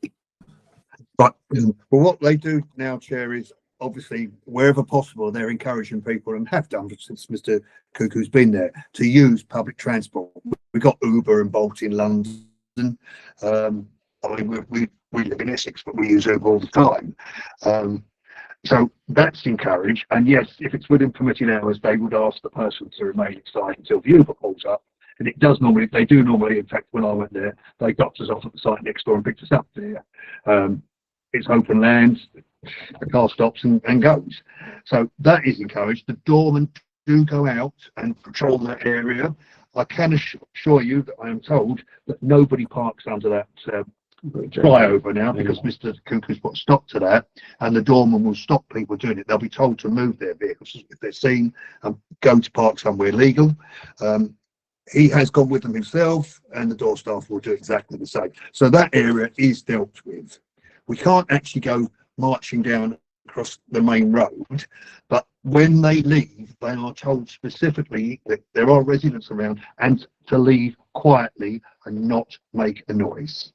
Right. Well, what they do now, Chair, is obviously wherever possible, they're encouraging people, and have done since Mr. Cuckoo's been there, to use public transport. We've got Uber and Bolt in London. We live in Essex, but we use Uber all the time. So that's encouraged. And yes, if it's within permitted hours, they would ask the person to remain inside until the Uber pulls up. And they do normally, in fact, when I went there, they dropped us off at the site next door and picked us up there. It's open land, the car stops and goes. So that is encouraged. The doormen do go out and patrol that area. I can assure you that I am told that nobody parks under that flyover now, because Mr. Cuckoo's put a stop to that, and the doorman will stop people doing it. They'll be told to move their vehicles if they're seen and go to park somewhere legal. He has gone with them himself, and the door staff will do exactly the same. So that area is dealt with. We can't actually go marching down across the main road, but when they leave, they are told specifically that there are residents around and to leave quietly and not make a noise.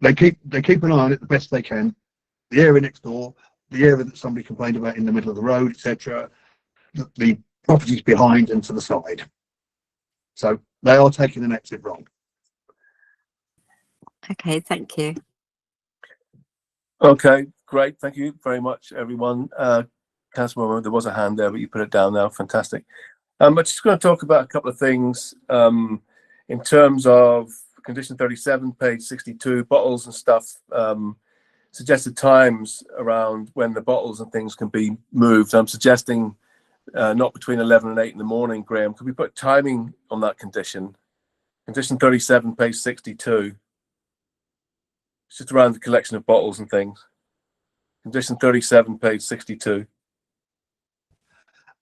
They keep an eye on it the best they can. The area next door, the area that somebody complained about in the middle of the road, etc., the properties behind and to the side. So they are taking an active role. Okay, thank you. Okay, great. Thank you very much, everyone. Councilwoman, there was a hand there, but you put it down now. Fantastic. I'm just going to talk about a couple of things in terms of condition 37, page 62, bottles and stuff. Suggested times around when the bottles and things can be moved. I'm suggesting not between 11 and 8 in the morning, Graham. Could we put timing on that condition? Condition 37, page 62. It's just around the collection of bottles and things. Condition 37, page 62.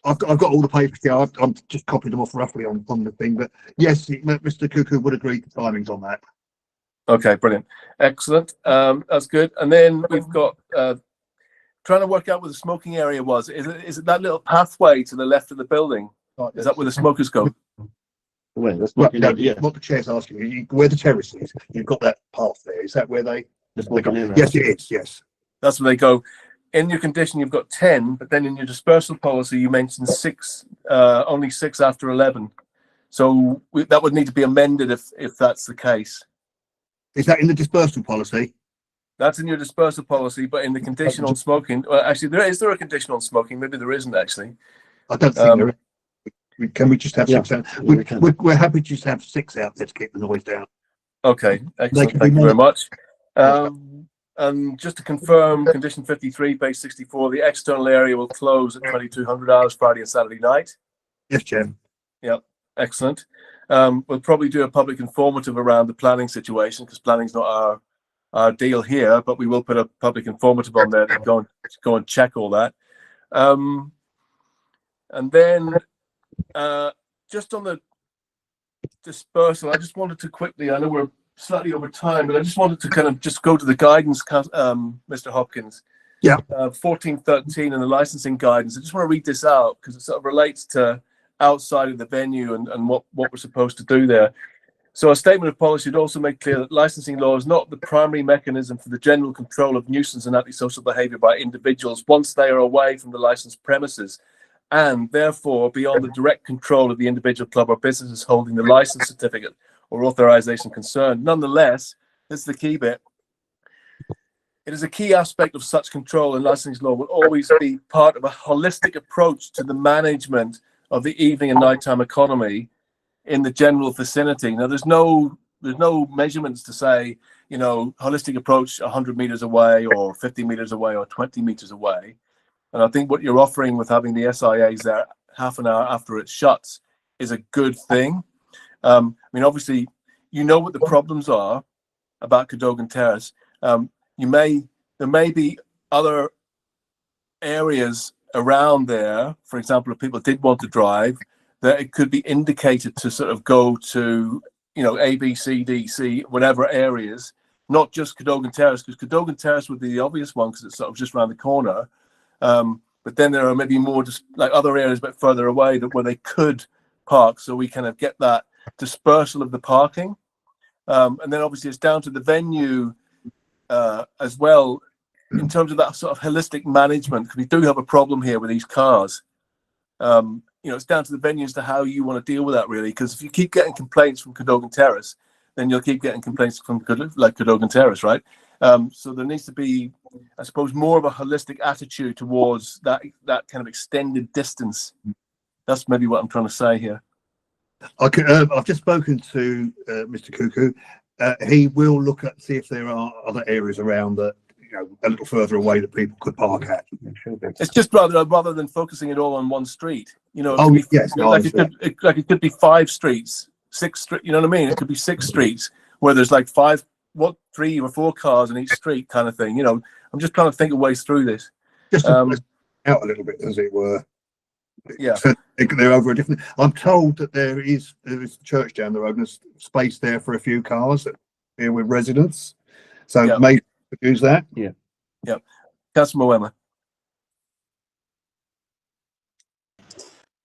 I've got all the papers here. I'm just copied them off roughly on the thing, but yes, Mr. Cuckoo would agree to timings on that. Okay, brilliant. Excellent. That's good. And then we've got trying to work out where the smoking area was. Is it that little pathway to the left of the building? Is that where the smokers go? Well, what the chair's asking you, where the terrace is, you've got that path there. Is that where they go? Yes, it is. Yes. That's where they go. In your condition, you've got 10, but then in your dispersal policy, you mentioned 6, only 6 after 11. So that would need to be amended if that's the case. Is that in the dispersal policy? That's in your dispersal policy, but in the condition on smoking, well, actually, is there a condition on smoking? Maybe there isn't actually. I don't think there is. Can we just have 6 out? We're happy to just have 6 out there to keep the noise down. Okay, excellent. Thank you very much. And just to confirm, condition 53, page 64, the external area will close at 2200 hours Friday and Saturday night. Yes, Chair. Yep, excellent. We'll probably do a public informative around the planning situation because planning's not our deal here, but we will put a public informative on there to go and check all that. And then just on the dispersal, I just wanted to quickly, I know we're slightly over time, but I just wanted to kind of just go to the guidance, Mr. Hopkins. Yeah. 1413 and the licensing guidance. I just want to read this out because it sort of relates to outside of the venue and what we're supposed to do there. So a statement of policy should also make clear that licensing law is not the primary mechanism for the general control of nuisance and antisocial behaviour by individuals once they are away from the licensed premises, and therefore beyond the direct control of the individual club or businesses holding the license certificate or authorization concerned. Nonetheless, this is the key bit. It is a key aspect of such control, and licensing law will always be part of a holistic approach to the management of the evening and nighttime economy in the general vicinity. Now, there's no measurements to say, you know, holistic approach 100 meters away or 50 meters away or 20 meters away. And I think what you're offering with having the SIAs there half an hour after it shuts is a good thing. I mean, obviously, you know what the problems are about Cadogan Terrace. There may be other areas around there, for example, if people did want to drive, that it could be indicated to sort of go to, you know, A, B, C, D, C, whatever areas, not just Cadogan Terrace, because Cadogan Terrace would be the obvious one because it's sort of just around the corner. But then there are maybe more just like other areas a bit further away where they could park, so we kind of get that dispersal of the parking. And then obviously it's down to the venue as well in terms of that sort of holistic management, because we do have a problem here with these cars. You know, it's down to the venue as to how you want to deal with that, really, because if you keep getting complaints from Cadogan Terrace, then you'll keep getting complaints from Cadogan Terrace, right? So there needs to be, I suppose, more of a holistic attitude towards that kind of extended distance. That's maybe what I'm trying to say here. I've just spoken to Mr. Cuckoo. He will look at, see if there are other areas around that, you know, a little further away that people could park at. It's just rather than focusing it all on one street, you know. Oh, yes. It could be 5 streets, 6 streets. You know what I mean? It could be 6 streets where there's like 3 or 4 cars in each street, kind of thing. You know, I'm just trying to think of ways through this. Just out a little bit, as it were. Yeah. So they're over a different. I'm told that there is a church down the road and there's space there for a few cars here with residents. So maybe use that. Yeah. Yeah. Councillor Moema.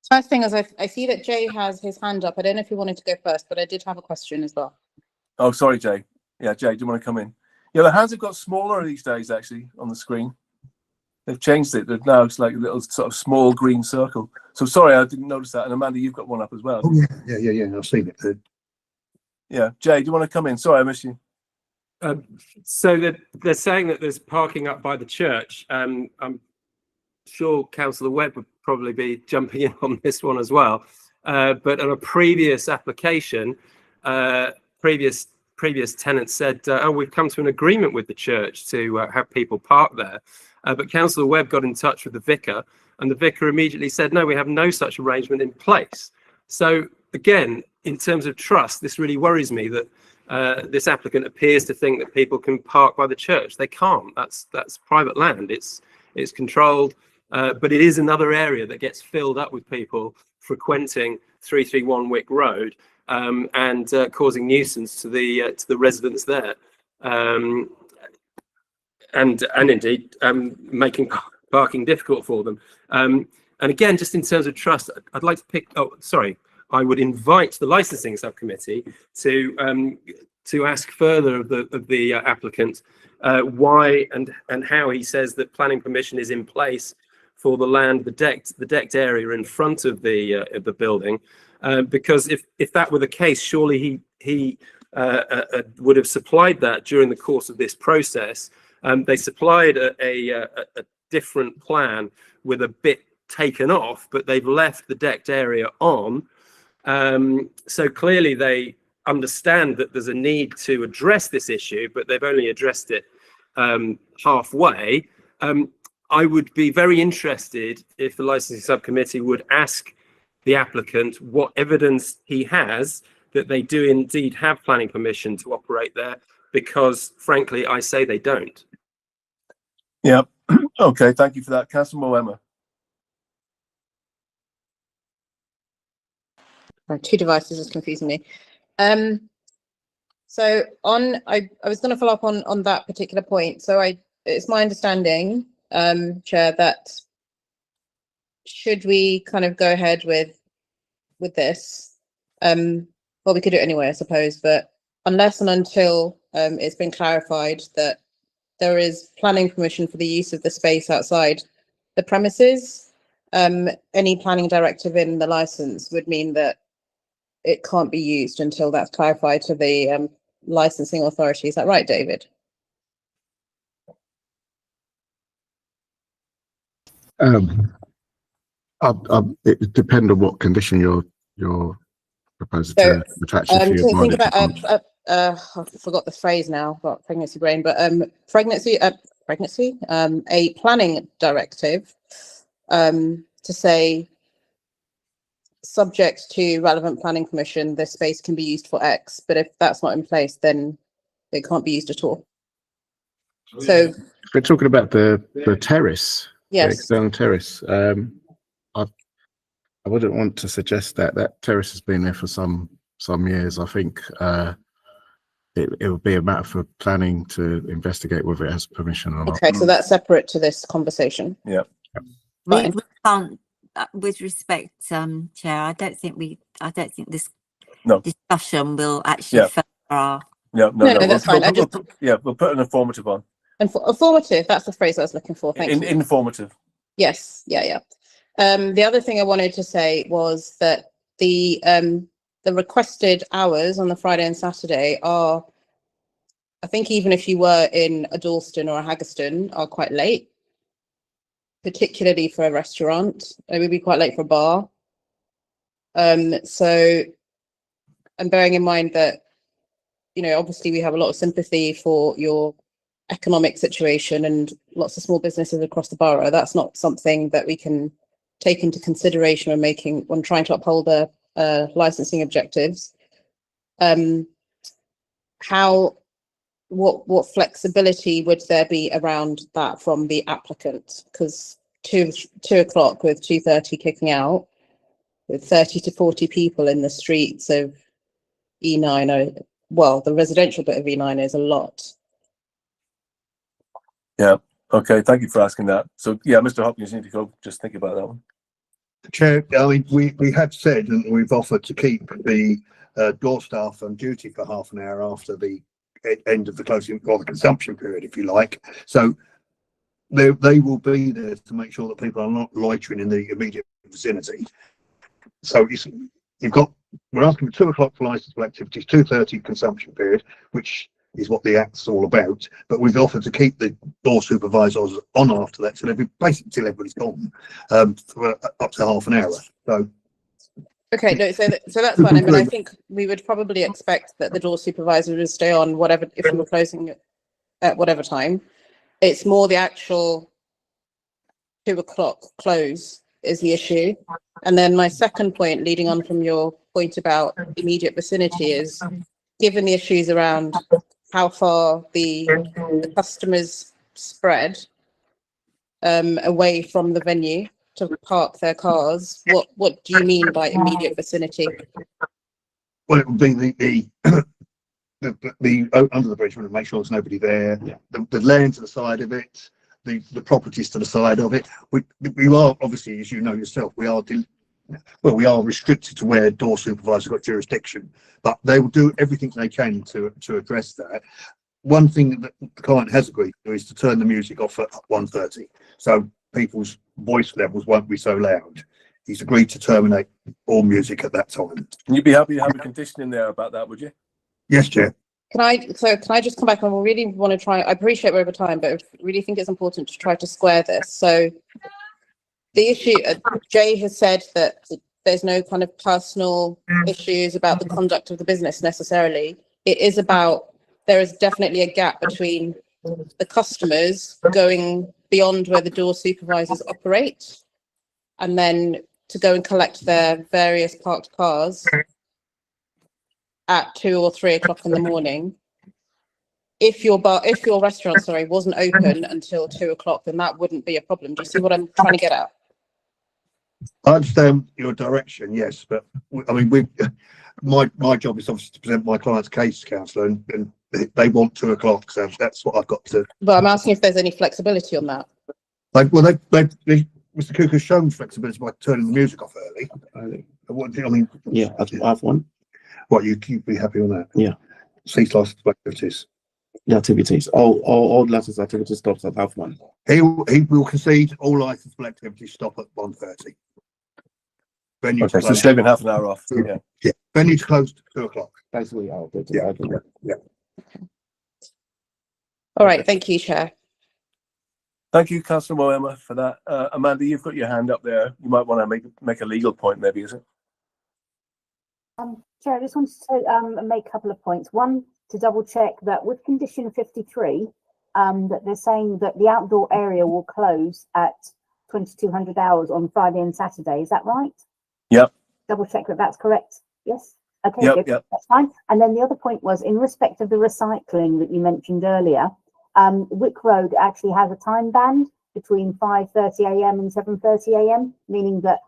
First thing is, I see that Jay has his hand up. I don't know if he wanted to go first, but I did have a question as well. Oh, sorry, Jay. Yeah, Jay, do you want to come in? Yeah, the hands have got smaller these days, actually, on the screen. They've changed it. Now it's like a little sort of small green circle. So sorry, I didn't notice that. And Amanda, you've got one up as well. Oh, yeah. I've seen it. Yeah, Jay, do you want to come in? Sorry, I missed you. So they're saying that there's parking up by the church. I'm sure Councillor Webb would probably be jumping in on this one as well. But on a previous application, previous tenants said, oh, we've come to an agreement with the church to have people park there. But Councillor Webb got in touch with the vicar, and the vicar immediately said, no, we have no such arrangement in place. So again, in terms of trust, this really worries me that this applicant appears to think that people can park by the church. They can't. That's private land. It's controlled, but it is another area that gets filled up with people frequenting 331 Wick Road and causing nuisance to the residents there, and indeed making parking difficult for them. And again, just in terms of trust, I'd like to pick. Oh, sorry. I would invite the licensing subcommittee to ask further of the applicant why and how he says that planning permission is in place for the land, the decked area in front of the building, because if that were the case, surely he would have supplied that during the course of this process. They supplied a different plan with a bit taken off, but they've left the decked area on. So clearly they understand that there's a need to address this issue, but they've only addressed it halfway. I would be very interested if the licensing subcommittee would ask the applicant what evidence he has that they do indeed have planning permission to operate there, because frankly, I say they don't. Yeah. Okay. Thank you for that. Councillor Moema. Two devices is confusing me. So I was going to follow up on that particular point. So it's my understanding, Chair, that should we kind of go ahead with this, well, we could do it anyway, I suppose, but unless and until it's been clarified that there is planning permission for the use of the space outside the premises, any planning directive in the license would mean that it can't be used until that's clarified to the licensing authority. Is that right, David? It depends on what condition you're proposing to attach it to your think about I forgot the phrase now, got pregnancy brain, but pregnancy, a planning directive to say, subject to relevant planning permission, this space can be used for X, but if that's not in place, then it can't be used at all. So if we're talking about the terrace, yes, the external terrace, I wouldn't want to suggest that terrace has been there for some years. I think it would be a matter for planning to investigate whether it has permission or not. Okay, so that's separate to this conversation. Yeah. We can't, with respect, Chair, I don't think this discussion will actually further our. No, that's fine. We'll put an informative on. Informative, that's the phrase I was looking for. Thank you. Informative. Yes, yeah. The other thing I wanted to say was that the requested hours on the Friday and Saturday are, I think even if you were in a Dalston or a Haggerston, are quite late, particularly for a restaurant. It would be quite late for a bar. So I'm bearing in mind that, obviously we have a lot of sympathy for your economic situation and lots of small businesses across the borough. That's not something that we can take into consideration when trying to uphold the licensing objectives. What flexibility would there be around that from the applicant? Because 2 o'clock with 2:30 kicking out, with 30 to 40 people in the streets of E9, well, the residential bit of E9 is a lot. Yeah. Okay. Thank you for asking that. So yeah, Mr. Hopkins, you need to go just think about that one. Chair, I mean, we have said and we've offered to keep the door staff on duty for half an hour after the end of the closing or the consumption period, if you like. So they will be there to make sure that people are not loitering in the immediate vicinity. So we're asking for 2 o'clock for licensable activities, 2:30 consumption period, which is what the act's all about. But we've offered to keep the door supervisors on after that, so basically till everybody's gone, for up to half an hour. So okay, no, so that's fine. I mean, I think we would probably expect that the door supervisor would stay on whatever, if we were closing at whatever time. It's more the actual 2 o'clock close is the issue. And then my second point, leading on from your point about immediate vicinity is, given the issues around how far the customers spread away from the venue to park their cars, what do you mean by immediate vicinity? Well, it would be the under the bridge, we want to make sure there's nobody there. The lane to the side of it, the properties to the side of it. We are obviously, as you know yourself, we are restricted to where door supervisors got jurisdiction, but they will do everything they can to address that. One thing that the client has agreed to is to turn the music off at 1:30, so people's voice levels won't be so loud. He's agreed to terminate all music at that time. And you'd be happy to have a condition in there about that, would you? Yes, Chair. Can I just come back, and we really want to try, I appreciate we're over time, but I really think it's important to try to square this. So the issue, Jay has said that there's no kind of personal issues about the conduct of the business necessarily. It is about, there is definitely a gap between the customers going beyond where the door supervisors operate, and then to go and collect their various parked cars at 2 or 3 o'clock in the morning. If your restaurant, wasn't open until 2 o'clock, then that wouldn't be a problem. Do you see what I'm trying to get at? I understand your direction, yes, but I mean, my job is obviously to present my client's case, counsellor, and they want 2 o'clock, so that's what I've got to. But I'm asking if there's any flexibility on that. Mr. Cook has shown flexibility by turning the music off early. Yeah, I have one. What, you'd be happy on that? Yeah. Cease licensed activities. The activities, all licensed activities stops at half one. He will concede all licensed activities stop at 1:30. Venue Okay, so shaving half an hour off. Yeah. Venue's closed at 2 o'clock. Basically, I'll go to Yeah. All right, thank you, Chair. Thank you, Councillor Moema, for that. Amanda, you've got your hand up there. You might want to make a legal point, maybe, is it? Chair, I just wanted to make a couple of points. One, to double check that with condition 53, that they're saying that the outdoor area will close at 2200 hours on Friday and Saturday. Is that right? Yep. Double check that that's correct. Yes. Okay. Yep, good. yep. That's fine. And then the other point was in respect of the recycling that you mentioned earlier. Wick Road actually has a time band between 5:30 a.m. and 7:30 a.m., meaning that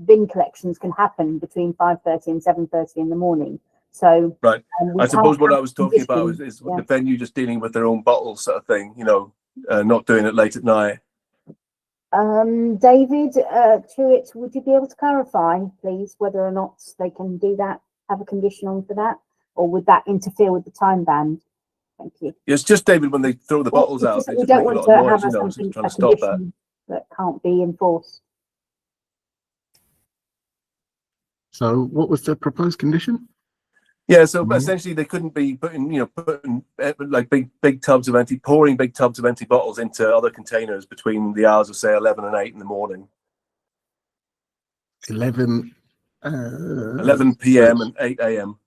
bin collections can happen between 5:30 and 7:30 in the morning. So right. I suppose what I was talking about is yeah. the venue just dealing with their own bottles, sort of thing. Not doing it late at night. David, Truitt, would you be able to clarify, please, whether or not they can do that, have a condition on for that, or would that interfere with the time band? Thank you. It's just, David, when they throw the bottles out, they we just don't make a want lot to of have noise, something, trying a to stop that. condition that can't be enforced. So what was the proposed condition? Yeah, so essentially they couldn't be putting like big tubs of pouring big tubs of empty bottles into other containers between the hours of say 11 and 8 in the morning. 11 p.m. and 8 a.m.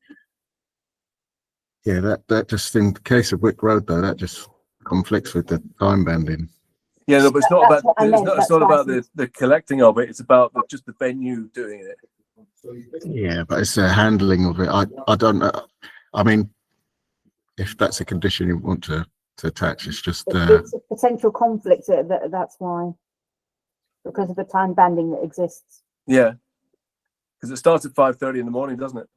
Yeah, that just in the case of Wick Road though, that just conflicts with the time banding. Yeah, no, but it's not That's about what I meant, it's not about the collecting of it. It's about just the venue doing it. Yeah, but it's the handling of it. I don't know. I mean, if that's a condition you want to attach, it's just It's a potential conflict. That's why, because of the time banding that exists. Yeah, because it starts at 5:30 in the morning, doesn't it?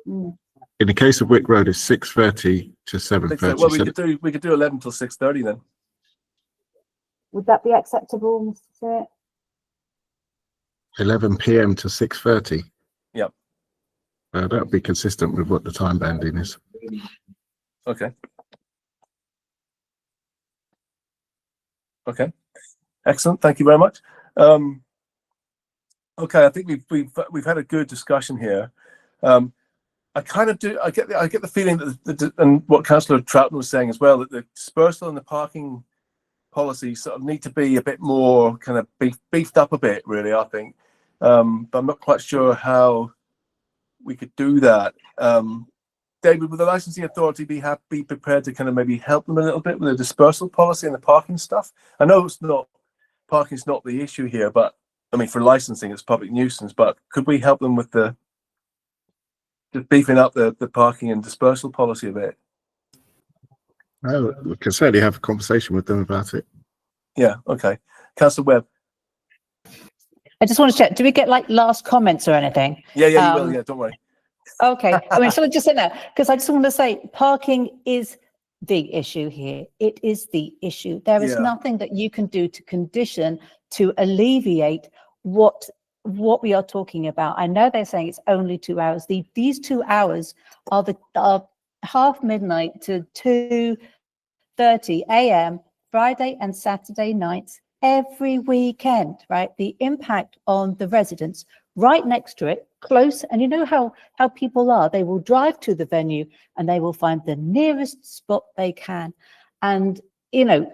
Mm. in the case of Wick Road, it's 6:30 to 7:30. Well, we could do 11 till 6:30 then. Would that be acceptable, Mr. Chair? 11 p.m. to 6:30. Yep. That would be consistent with what the time banding is. Okay. Okay. Excellent. Thank you very much. Okay, I think we've had a good discussion here. I kind of do. I get the feeling that and what Councillor Troughton was saying as well, that the dispersal and the parking policy sort of need to be a bit more kind of beefed up a bit, really. I think, but I'm not quite sure how we could do that. David, would the licensing authority be prepared to kind of maybe help them a little bit with the dispersal policy and the parking stuff? I know parking's not the issue here, but I mean for licensing it's public nuisance. But could we help them with the just beefing up the parking and dispersal policy a bit. No, we can certainly have a conversation with them about it. Yeah, okay. Councillor Webb. I just want to check, do we get like last comments or anything? Yeah, you will. Yeah, don't worry. Okay, I mean, shall I just say that? Because I just want to say parking is the issue here. It is the issue. There is nothing that you can do to condition to alleviate what we are talking about. I know they're saying it's only 2 hours. These 2 hours are half midnight to 2:30 a.m. Friday and Saturday nights every weekend, right? The impact on the residents right next to it, close, and you know how people are. They will drive to the venue and they will find the nearest spot they can. And, you know,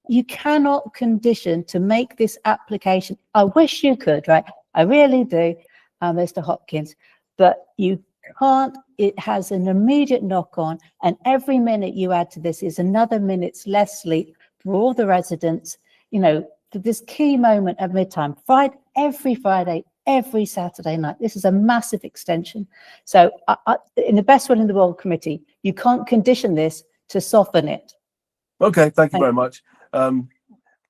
you cannot condition to make this application. I wish you could, right? I really do, Mr. Hopkins, but you can't. It has an immediate knock on, and every minute you add to this is another minute's less sleep for all the residents, you know, for this key moment at midtime, every Friday, every Saturday night. This is a massive extension. So in the best will in the world committee, you can't condition this to soften it. Okay, thank you very much. That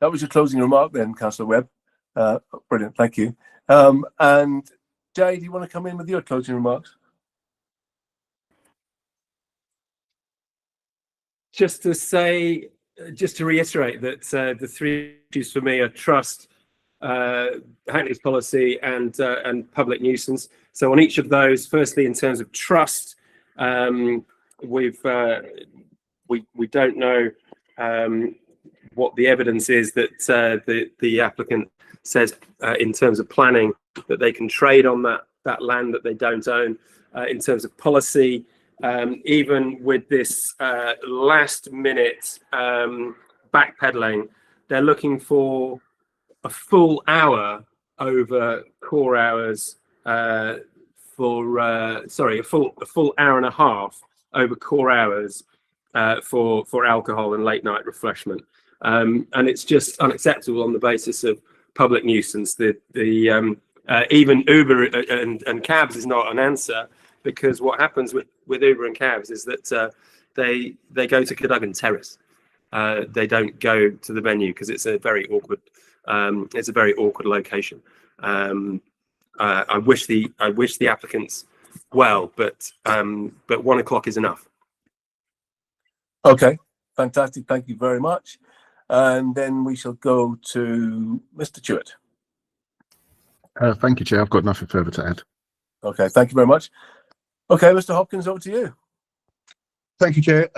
was your closing remark then, Councillor Webb. Brilliant, thank you. And Jay, do you want to come in with your closing remarks? Just to say, just to reiterate that the three issues for me are trust, Hackney's policy, and public nuisance. So on each of those, firstly, in terms of trust, we don't know what the evidence is that the applicant says in terms of planning that they can trade on that land that they don't own. In terms of policy, even with this last minute backpedaling, they're looking for a full hour over core hours a full hour and a half over core hours for alcohol and late night refreshment, and it's just unacceptable on the basis of public nuisance. Even Uber and cabs is not an answer, because what happens with Uber and cabs is that they go to Cadogan Terrace. They don't go to the venue because it's a very awkward location. I wish the applicants well, but 1 o'clock is enough. Okay, fantastic. Thank you very much. And then we shall go to Mr. Chewett. Thank you, Chair. I've got nothing further to add. Okay, thank you very much. Okay, Mr. Hopkins, over to you. Thank you, Chair.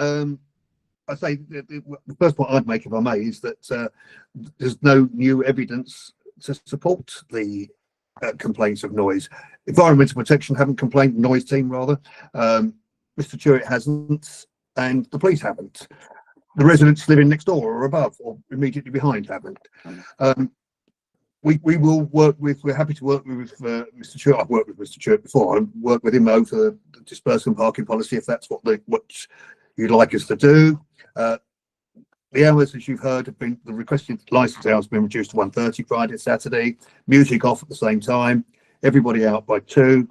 I say the first point I'd make, if I may, is that there's no new evidence to support the complaints of noise. Environmental Protection haven't complained, noise team rather. Mr. Chewett hasn't, and the police haven't. The residents living next door or above or immediately behind haven't. We will work with, we're happy to work with Mr. Chewett. I've worked with Mr. Chewett before. I've worked with him over the dispersal and parking policy, if that's what you'd like us to do. The hours, as you've heard, have been, the requested licence hours have been reduced to 1:30 Friday, Saturday, music off at the same time, everybody out by 2,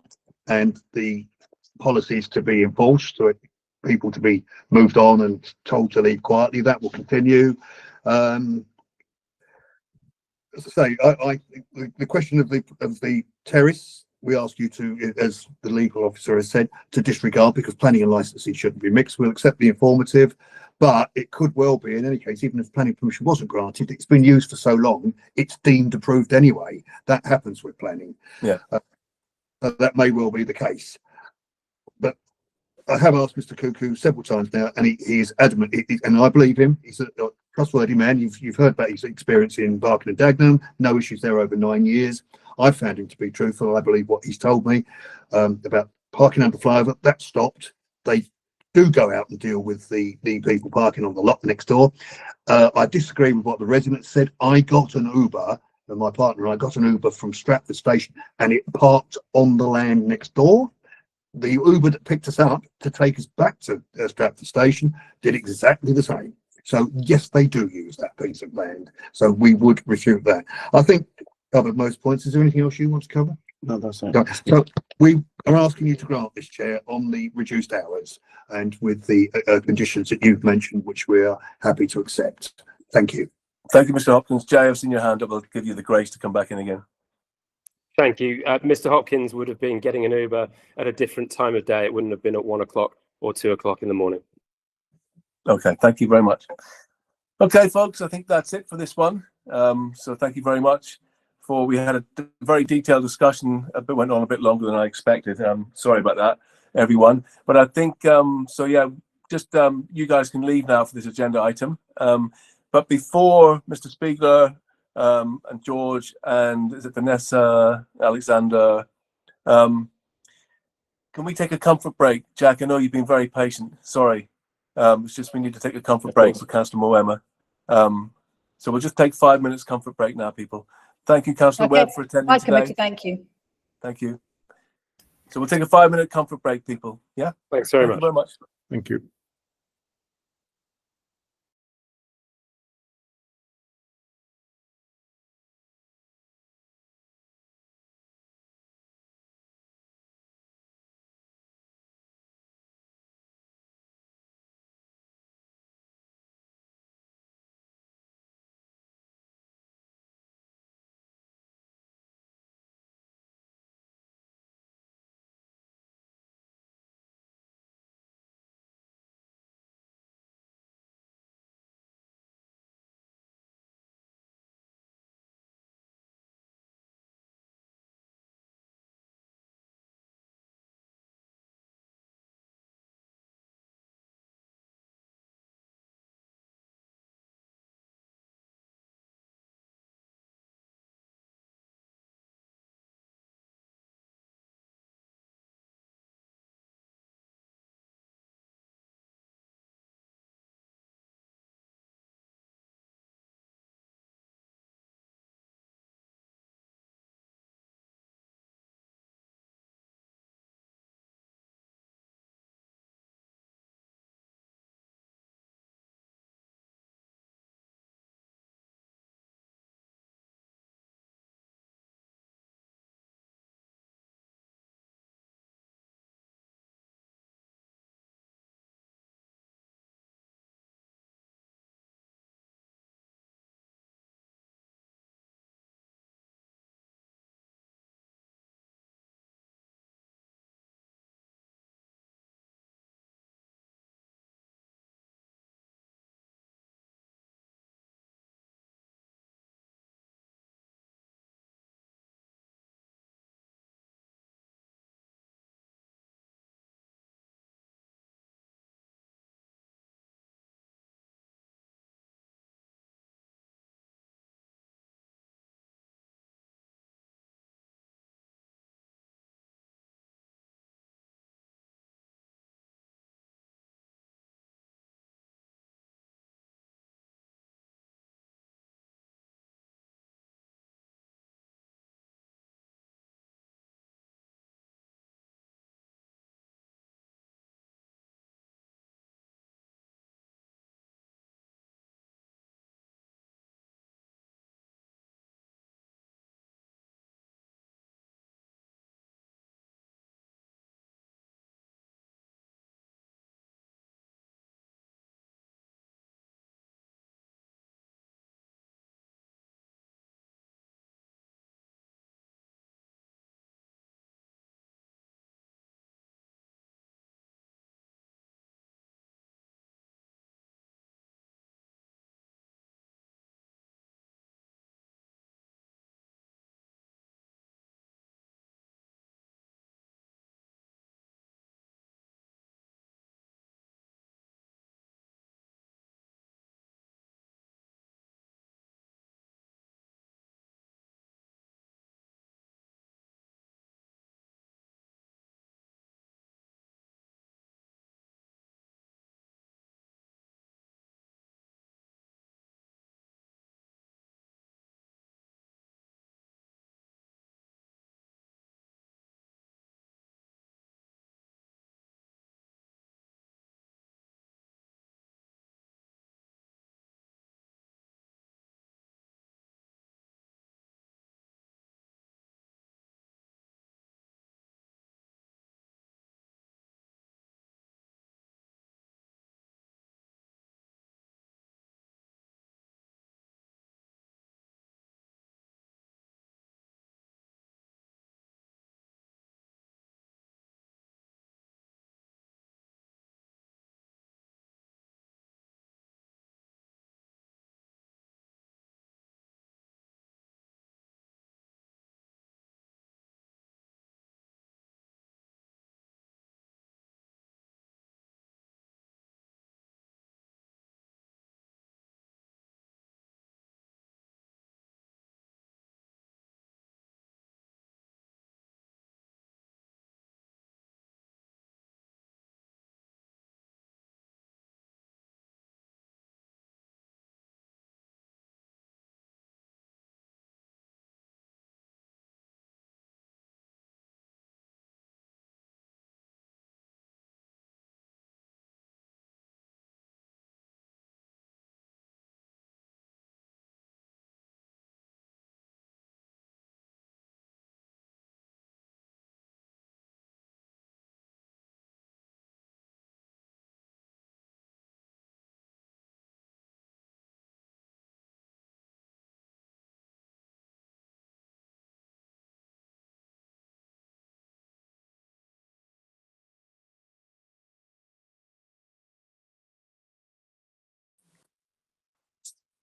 and the policies to be enforced, so people to be moved on and told to leave quietly. That will continue. As I say, the question of the terrace, we ask you to, as the legal officer has said, to disregard, because planning and licensing shouldn't be mixed. We'll accept the informative, but it could well be, in any case, even if planning permission wasn't granted, it's been used for so long, it's deemed approved anyway. That happens with planning. Yeah. That may well be the case. But I have asked Mr. Cuckoo several times now, and he is adamant, and I believe him. He's a trustworthy man. You've heard about his experience in Barking and Dagenham. No issues there over 9 years. I found him to be truthful. I believe what he's told me about parking under flyover. That stopped. They do go out and deal with the people parking on the lot next door. I disagree with what the residents said. I got an Uber, and my partner and I got an Uber from Stratford Station, and it parked on the land next door. The Uber that picked us up to take us back to Stratford Station did exactly the same. So yes, they do use that piece of land. So we would refute that. I think covered most points. Is there anything else you want to cover? No, that's right. No, so we are asking you to grant this, Chair, on the reduced hours and with the conditions that you've mentioned, which we are happy to accept. Thank you. Thank you, Mr. Hopkins. Jay, I've seen your hand up. I'll give you the grace to come back in again. Thank you. Mr. Hopkins would have been getting an Uber at a different time of day. It wouldn't have been at 1 o'clock or 2 o'clock in the morning. Okay, thank you very much. Okay, folks, I think that's it for this one. So thank you very much we had a very detailed discussion, went on a bit longer than I expected. Sorry about that, everyone. But I think, so yeah, just you guys can leave now for this agenda item. But before Mr. Spiegler and George and is it Vanessa, Alexander, can we take a comfort break? Jack, I know you've been very patient. Sorry. It's just we need to take a comfort break for Councillor Moema. So we'll just take 5 minutes comfort break now, people. Thank you, Councillor Webb, for attending My today. committee, thank you. Thank you. So we'll take a 5-minute comfort break, people. Yeah? Thanks very much. Thank you very much. Thank you.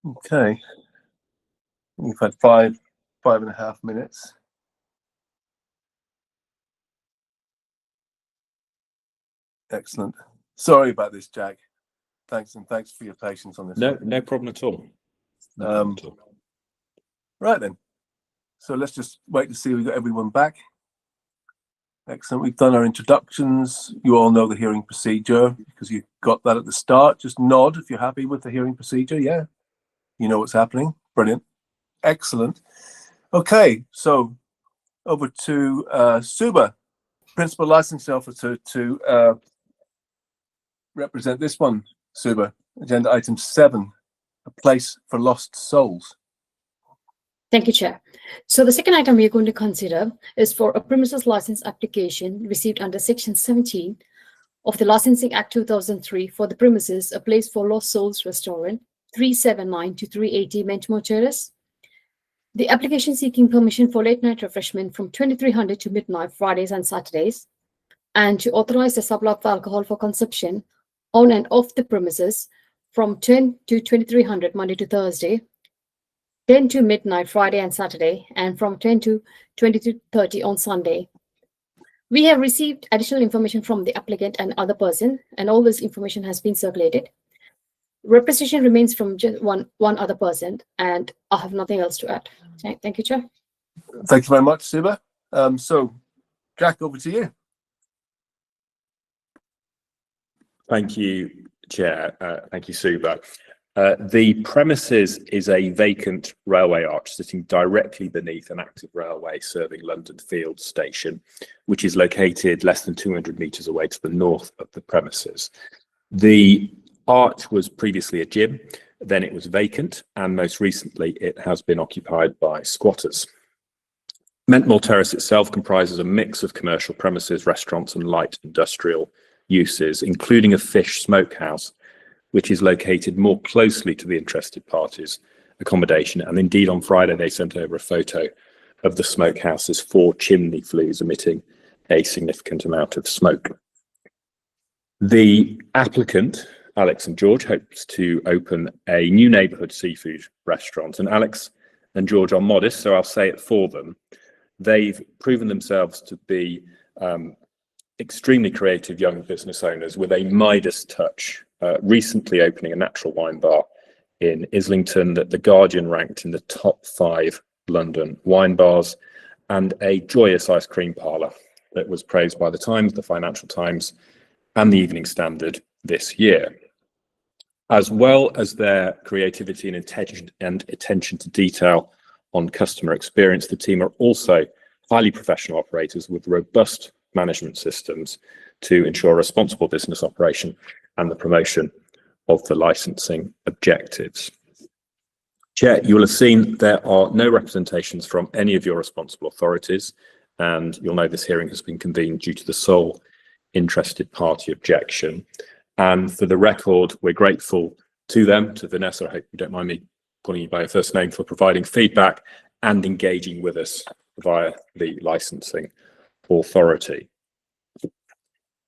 Okay. We've had 5.5 minutes. Excellent. Sorry about this, Jack. Thanks, and thanks for your patience on this. No problem at all. No problem at all. Right then. So let's just wait to see if we got everyone back. Excellent. We've done our introductions. You all know the hearing procedure because you got that at the start. Just nod if you're happy with the hearing procedure. Yeah. You know what's happening. Brilliant. Excellent. Okay. So over to Suba, Principal Licensing Officer, to represent this one. Suba, agenda item 7, a place for lost souls. Thank you, Chair. So the second item we are going to consider is for a premises license application received under Section 17 of the Licensing Act 2003 for the premises A Place for Lost Souls Restaurant, 379 to 380 Mentmore Terrace. The application seeking permission for late night refreshment from 2300 to midnight Fridays and Saturdays, and to authorize the supply of alcohol for consumption on and off the premises from 10 to 2300 Monday to Thursday, 10 to midnight Friday and Saturday, and from 10 to 22:30 on Sunday. We have received additional information from the applicant and other person, and all this information has been circulated. Representation remains from just one other person, and I have nothing else to add. Thank you, Chair. Thank you very much, Suba. So, Jack, over to you. Thank you, Chair. Thank you, Suba. The premises is a vacant railway arch sitting directly beneath an active railway serving London Field Station, which is located less than 200 metres away to the north of the premises. The arch was previously a gym, then it was vacant, and most recently it has been occupied by squatters. Mentmore Terrace itself comprises a mix of commercial premises, restaurants and light industrial uses, including a fish smokehouse, which is located more closely to the interested parties' accommodation. And indeed, on Friday, they sent over a photo of the smokehouse's 4 chimney flues emitting a significant amount of smoke. The applicant, Alex and George, hopes to open a new neighbourhood seafood restaurant. And Alex and George are modest, so I'll say it for them. They've proven themselves to be extremely creative young business owners with a Midas touch, recently opening a natural wine bar in Islington that The Guardian ranked in the top 5 London wine bars, and a joyous ice cream parlour that was praised by the Times, the Financial Times and the Evening Standard this year. As well as their creativity and attention to detail on customer experience, the team are also highly professional operators with robust management systems to ensure responsible business operation and the promotion of the licensing objectives. Chair, you will have seen there are no representations from any of your responsible authorities, and you'll know this hearing has been convened due to the sole interested party objection. And for the record, we're grateful to them, to Vanessa, I hope you don't mind me calling you by your first name, for providing feedback and engaging with us via the licensing authority.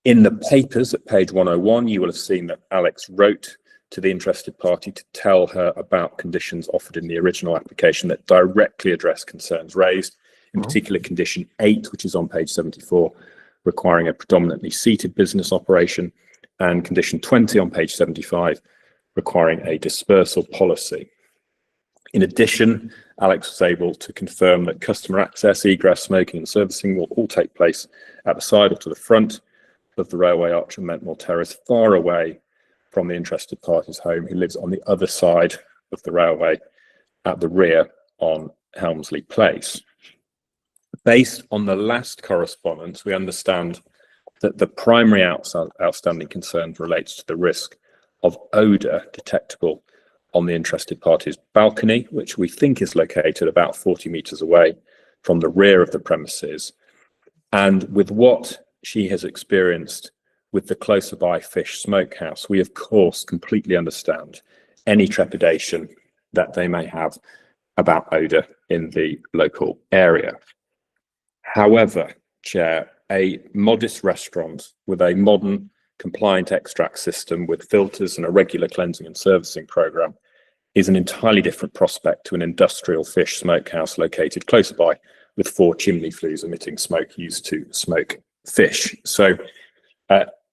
In the papers at page 101, you will have seen that Alex wrote to the interested party to tell her about conditions offered in the original application that directly address concerns raised, in particular condition 8, which is on page 74, requiring a predominantly seated business operation, and condition 20 on page 75, requiring a dispersal policy. In addition, Alex was able to confirm that customer access, egress, smoking and servicing will all take place at the side or to the front of the railway arch and Mentmore Terrace, far away from the interested party's home, who lives on the other side of the railway at the rear on Helmsley Place. Based on the last correspondence, we understand that the primary outstanding concern relates to the risk of odour detectable on the interested party's balcony, which we think is located about 40 metres away from the rear of the premises. And with what she has experienced with the closer by fish smokehouse, we of course completely understand any trepidation that they may have about odour in the local area. However, Chair, a modest restaurant with a modern compliant extract system with filters and a regular cleansing and servicing programme is an entirely different prospect to an industrial fish smokehouse located closer by, with 4 chimney flues emitting smoke used to smoke fish. So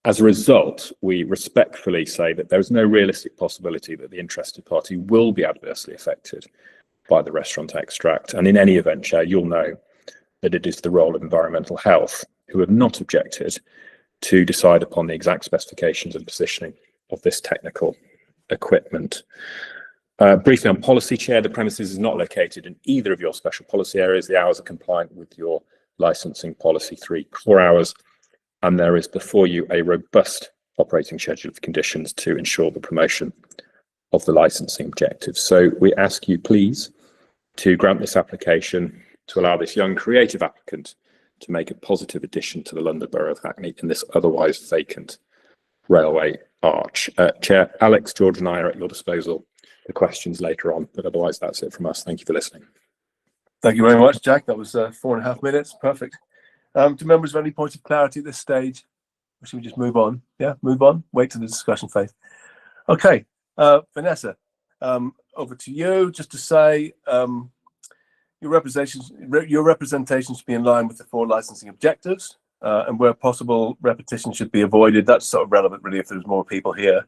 as a result, we respectfully say that there is no realistic possibility that the interested party will be adversely affected by the restaurant extract. And in any event, Chair, you'll know that it is the role of Environmental Health, who have not objected, to decide upon the exact specifications and positioning of this technical equipment. Briefly on policy, Chair, the premises is not located in either of your special policy areas. The hours are compliant with your licensing policy 3 core hours, and there is before you a robust operating schedule of conditions to ensure the promotion of the licensing objectives. So we ask you please to grant this application to allow this young creative applicant to make a positive addition to the London Borough of Hackney in this otherwise vacant railway arch. Chair, Alex, George and I are at your disposal for questions later on, but otherwise that's it from us. Thank you for listening. Thank you very much, Jack. That was 4.5 minutes. Perfect. Do members have any points of clarity at this stage? Or should we just move on? Yeah, move on. Wait to the discussion phase. Okay, Vanessa, over to you. Just to say, your representation should be in line with the 4 licensing objectives, and where possible, repetition should be avoided. That's sort of relevant, really, if there's more people here.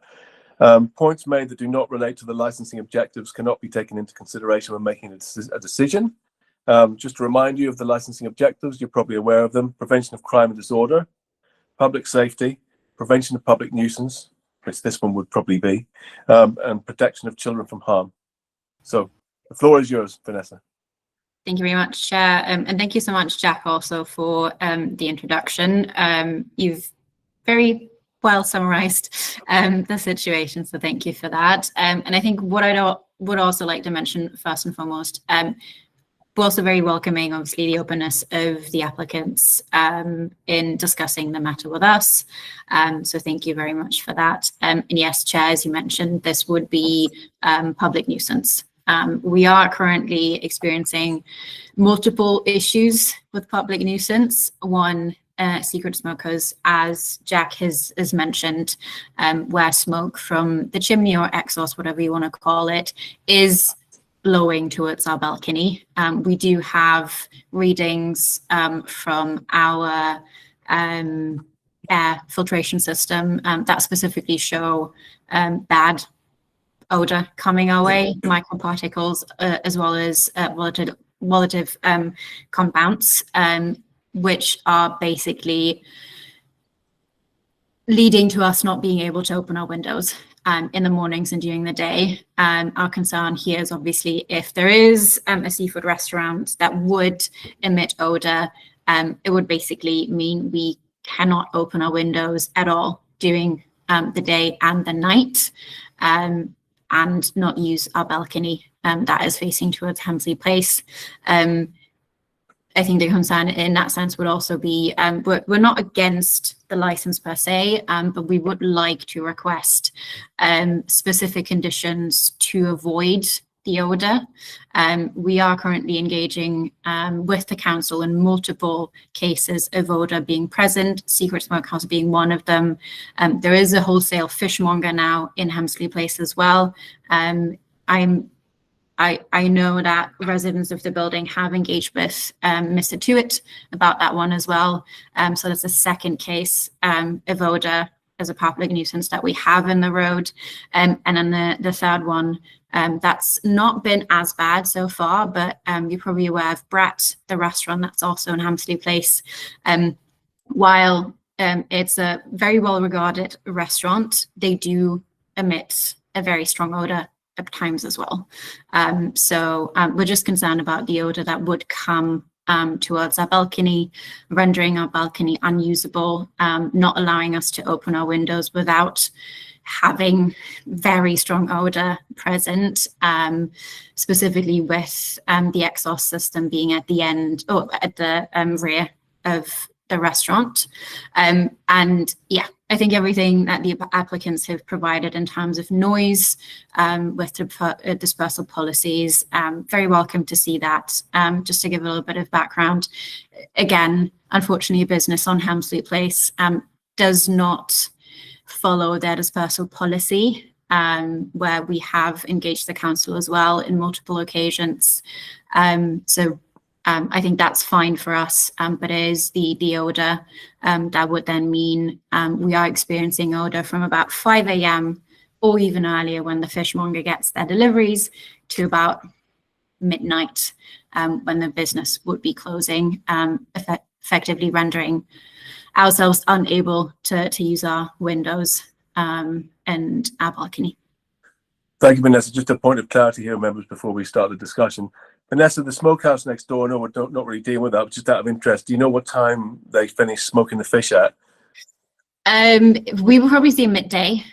Points made that do not relate to the licensing objectives cannot be taken into consideration when making a decision. Just to remind you of the licensing objectives, you're probably aware of them: prevention of crime and disorder, public safety, prevention of public nuisance, which this one would probably be, and protection of children from harm. So the floor is yours, Vanessa. Thank you very much, Chair. And thank you so much, Jack, also for the introduction. You've very well summarised the situation, so thank you for that. And I think what I would also like to mention first and foremost, we're also very welcoming, obviously, the openness of the applicants in discussing the matter with us. So thank you very much for that. And yes, Chair, as you mentioned, this would be public nuisance. We are currently experiencing multiple issues with public nuisance. One, secret smokers, as Jack has mentioned, where smoke from the chimney or exhaust, whatever you want to call it, is blowing towards our balcony. We do have readings from our air filtration system that specifically show bad odor coming our way, microparticles, as well as volatile compounds, which are basically leading to us not being able to open our windows in the mornings and during the day. Our concern here is obviously if there is a seafood restaurant that would emit odor, it would basically mean we cannot open our windows at all during the day and the night, and not use our balcony that is facing towards Hemsley Place. I think the concern in that sense would also be, we're not against the license per se, but we would like to request specific conditions to avoid the odor. We are currently engaging with the council in multiple cases of odor being present, Secret Smokehouse being one of them. There is a wholesale fishmonger now in Hemsley Place as well. I know that residents of the building have engaged with Mr. Tuitt about that one as well. So that's a second case of odor as a public nuisance that we have in the road. And then the third one, that's not been as bad so far, but you're probably aware of Brat, the restaurant that's also in Hemsley Place. While it's a very well-regarded restaurant, they do emit a very strong odor at times as well. So we're just concerned about the odor that would come towards our balcony, rendering our balcony unusable, not allowing us to open our windows without having very strong odor present, specifically with the exhaust system being at the end or at the rear of the restaurant. And yeah, I think everything that the applicants have provided in terms of noise with dispersal policies, very welcome to see that. Just to give a little bit of background, again, unfortunately, a business on Hemsley Place does not follow their dispersal policy. where we have engaged the council as well in multiple occasions. I think that's fine for us, but it is the odour that would then mean we are experiencing odour from about 5 a.m. or even earlier when the fishmonger gets their deliveries to about midnight when the business would be closing, effectively rendering ourselves unable to use our windows and our balcony. Thank you, Vanessa. Just a point of clarity here, members, before we start the discussion. Vanessa, the smokehouse next door, no, we're not really dealing with that, but just out of interest, do you know what time they finish smoking the fish at? We will probably see midday.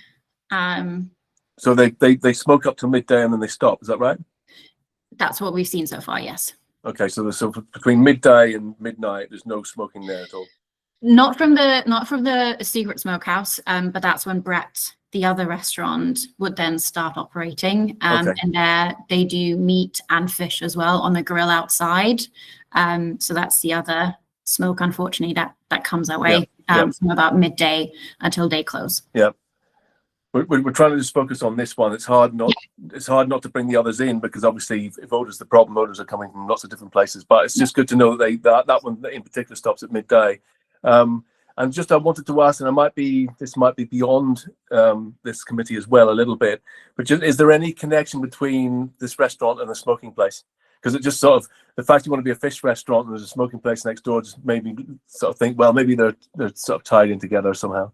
So they smoke up to midday and then they stop, is that right? That's what we've seen so far, yes. Okay, so between midday and midnight, there's no smoking there at all? Not from the secret smokehouse, but that's when Brett, the other restaurant, would then start operating. Okay. And there they do meat and fish as well on the grill outside. So that's the other smoke, unfortunately, that comes our way from about midday until day close. Yeah. We're trying to just focus on this one. It's hard not to bring the others in because obviously if odour's the problem, odours are coming from lots of different places. But it's just good to know that that one in particular stops at midday. And just I wanted to ask, and this might be beyond this committee as well a little bit, but just, is there any connection between this restaurant and the smoking place? Because it just sort of, the fact you want to be a fish restaurant and there's a smoking place next door just made me sort of think, well, maybe they're sort of tied in together somehow.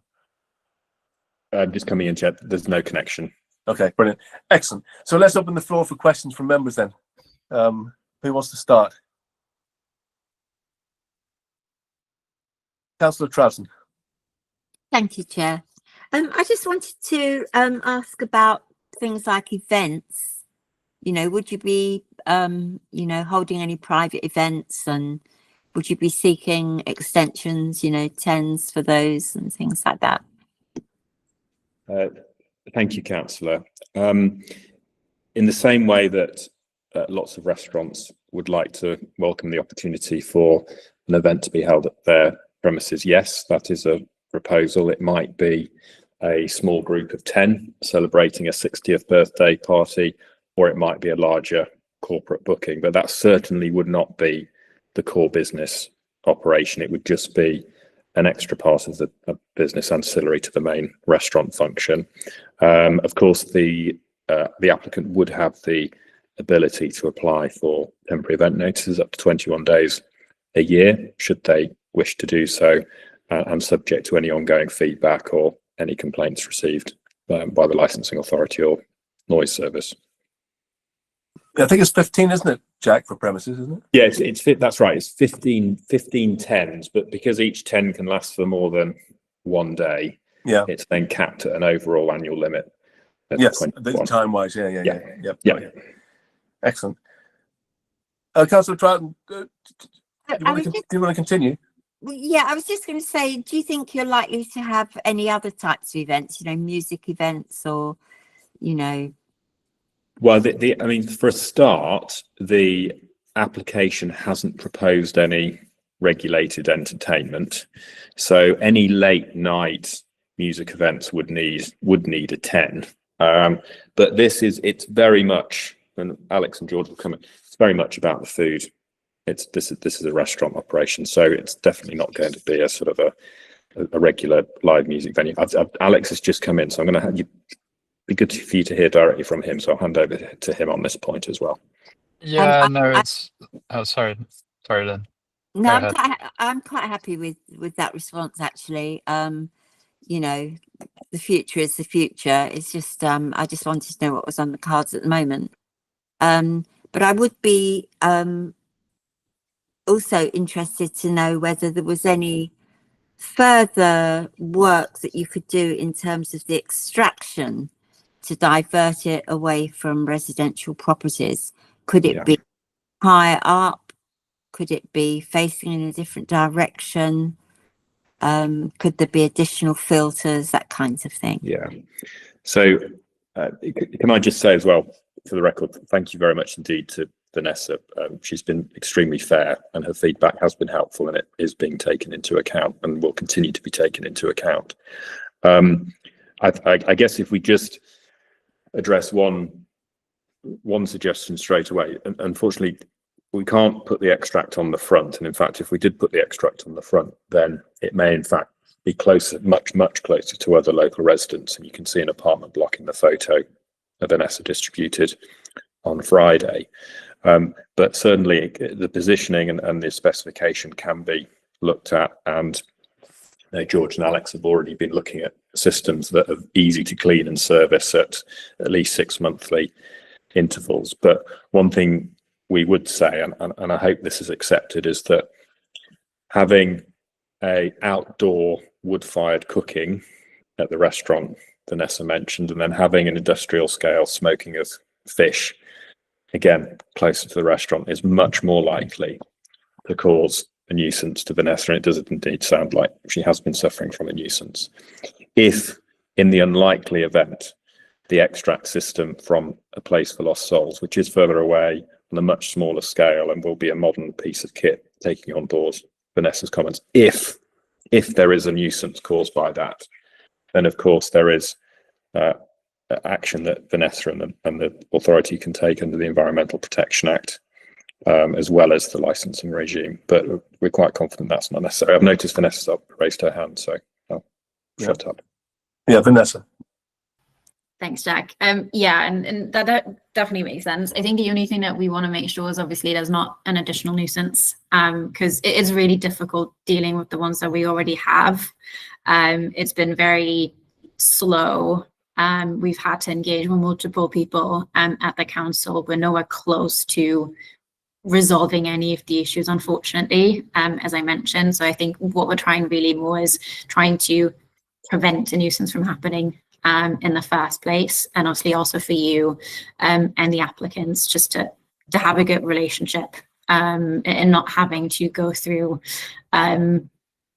Just coming in, Chet, there's no connection. Okay, brilliant. Excellent. So let's open the floor for questions from members then. Who wants to start? Councillor Troughton. Thank you, Chair. I just wanted to ask about things like events. You know, would you be, holding any private events, and would you be seeking extensions, 10s for those and things like that? Thank you, Councillor. In the same way that lots of restaurants would like to welcome the opportunity for an event to be held at their premises, yes, that is a proposal. It might be a small group of 10 celebrating a 60th birthday party, or it might be a larger corporate booking, but that certainly would not be the core business operation. It would just be an extra part of the business ancillary to the main restaurant function. Of course, the applicant would have the ability to apply for temporary event notices up to 21 days a year, should they wish to do so, and subject to any ongoing feedback or any complaints received by the licensing authority or noise service. I think it's 15, isn't it, Jack, for premises, isn't it? Yeah, that's right. It's 15 10s, but because each 10 can last for more than one day, it's then capped at an overall annual limit. Yes, time-wise, yeah. Excellent. Councillor Troughton, do you want to continue? Yeah, I was just going to say, do you think you're likely to have any other types of events, music events or, Well, I mean, for a start, the application hasn't proposed any regulated entertainment, so any late night music events would need a 10. But it's very much, and Alex and George will come in, it's very much about the food. This is a restaurant operation, so it's definitely not going to be a sort of a regular live music venue. Alex has just come in, so I'm going to be good for you to hear directly from him, so I'll hand over to him on this point as well. Yeah, sorry, Lynn. No, I'm quite happy with that response, actually. The future is the future. It's just I just wanted to know what was on the cards at the moment. But I would be also interested to know whether there was any further work that you could do in terms of the extraction to divert it away from residential properties. Could it be higher up? Could it be facing in a different direction? Could there be additional filters, that kind of thing? Yeah. So can I just say as well, for the record, thank you very much indeed to Vanessa. She's been extremely fair and her feedback has been helpful, and it is being taken into account and will continue to be taken into account. I guess if we just address one suggestion straight away. Unfortunately, we can't put the extract on the front, and in fact, if we did put the extract on the front, then it may in fact be closer, much closer to other local residents. And you can see an apartment block in the photo that Vanessa distributed on Friday. But certainly the positioning and the specification can be looked at, and George and Alex have already been looking at systems that are easy to clean and service at least 6 monthly intervals. But one thing we would say, and I hope this is accepted, is that having a outdoor wood-fired cooking at the restaurant Vanessa mentioned, and then having an industrial scale smoking of fish, again, closer to the restaurant, is much more likely to cause a nuisance to Vanessa, and it does indeed sound like she has been suffering from a nuisance. If, in the unlikely event, the extract system from A Place for Lost Souls, which is further away on a much smaller scale and will be a modern piece of kit, taking on board Vanessa's comments, if there is a nuisance caused by that, then of course there is action that Vanessa and the authority can take under the Environmental Protection Act, as well as the licensing regime. But we're quite confident that's not necessary. I've noticed Vanessa's raised her hand, so I'll shut up. Yeah, Vanessa. Thanks, Jack. Yeah, and that definitely makes sense. I think the only thing that we want to make sure is obviously there's not an additional nuisance, because it is really difficult dealing with the ones that we already have. It's been very slow. We've had to engage with multiple people at the council. We're nowhere close to resolving any of the issues, unfortunately, as I mentioned. So I think what we're trying really more is trying to prevent a nuisance from happening in the first place, and obviously also for you and the applicants, just to have a good relationship and not having to go through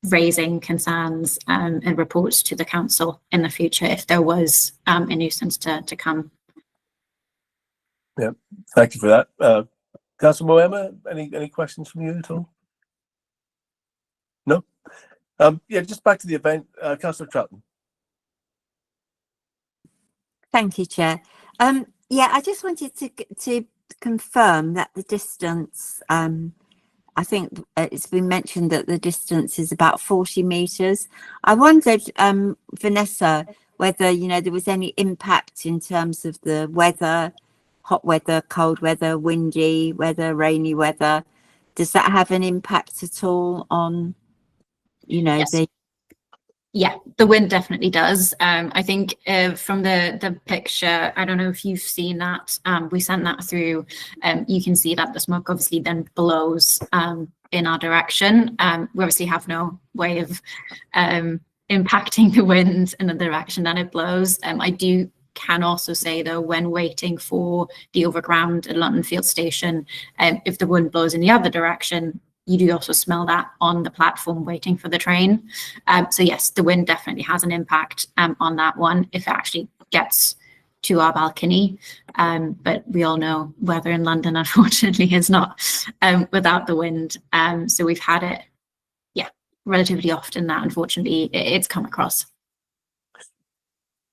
raising concerns and reports to the council in the future if there was a nuisance to come. Yeah, thank you for that. Councillor Moema, any questions from you at all? No? Yeah, just back to the event, Councillor Troughton. Thank you, Chair. Yeah, I just wanted to confirm that the distance, I think it's been mentioned that the distance is about 40 metres. I wondered, Vanessa, whether, there was any impact in terms of the weather, hot weather, cold weather, windy weather, rainy weather. Does that have an impact at all on, Yes. Yeah, the wind definitely does. I think from the picture, I don't know if you've seen that, we sent that through. You can see that the smoke obviously then blows in our direction. We obviously have no way of impacting the wind in the direction that it blows. I can also say though, when waiting for the overground at London Field Station, if the wind blows in the other direction, you do also smell that on the platform waiting for the train. So yes, the wind definitely has an impact on that one if it actually gets to our balcony. But we all know weather in London, unfortunately, is not without the wind. So we've had it, relatively often that unfortunately it's come across.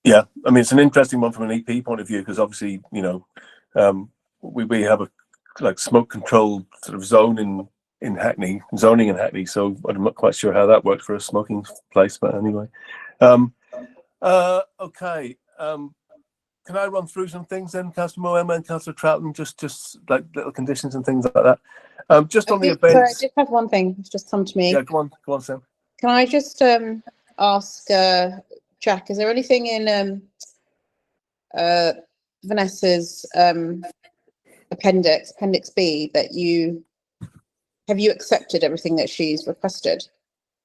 Yeah, I mean, it's an interesting one from an EP point of view, because obviously, we have a smoke control sort of zoning in Hackney, so I'm not quite sure how that worked for a smoking place, but anyway. Okay, can I run through some things then, Councillor Moema and Councillor Troughton, just like little conditions and things like that? Just on the events. Sorry, I just have one thing that's just come to me. Yeah, go on, Sam. Can I just ask Jack, is there anything in Vanessa's appendix B that have you accepted everything that she's requested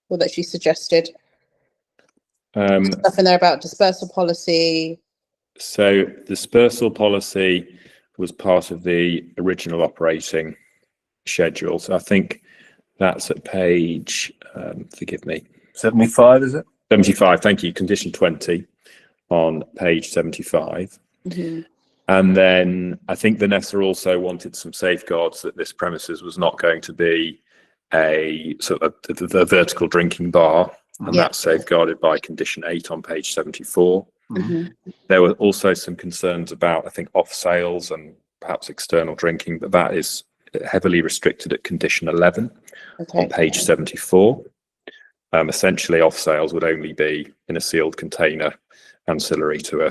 or that she suggested? Stuff in there about dispersal policy. So dispersal policy was part of the original operating schedule. So I think that's at page, forgive me. 75, is it? 75, thank you. Condition 20 on page 75. Mm-hmm. And then I think Vanessa also wanted some safeguards that this premises was not going to be a sort of a vertical drinking bar. and Yeah. that's safeguarded by condition 8 on page 74. Mhm. There were also some concerns about, I think, off sales and perhaps external drinking, but that is heavily restricted at condition 11 Okay. on page 74. Essentially, off sales would only be in a sealed container, ancillary to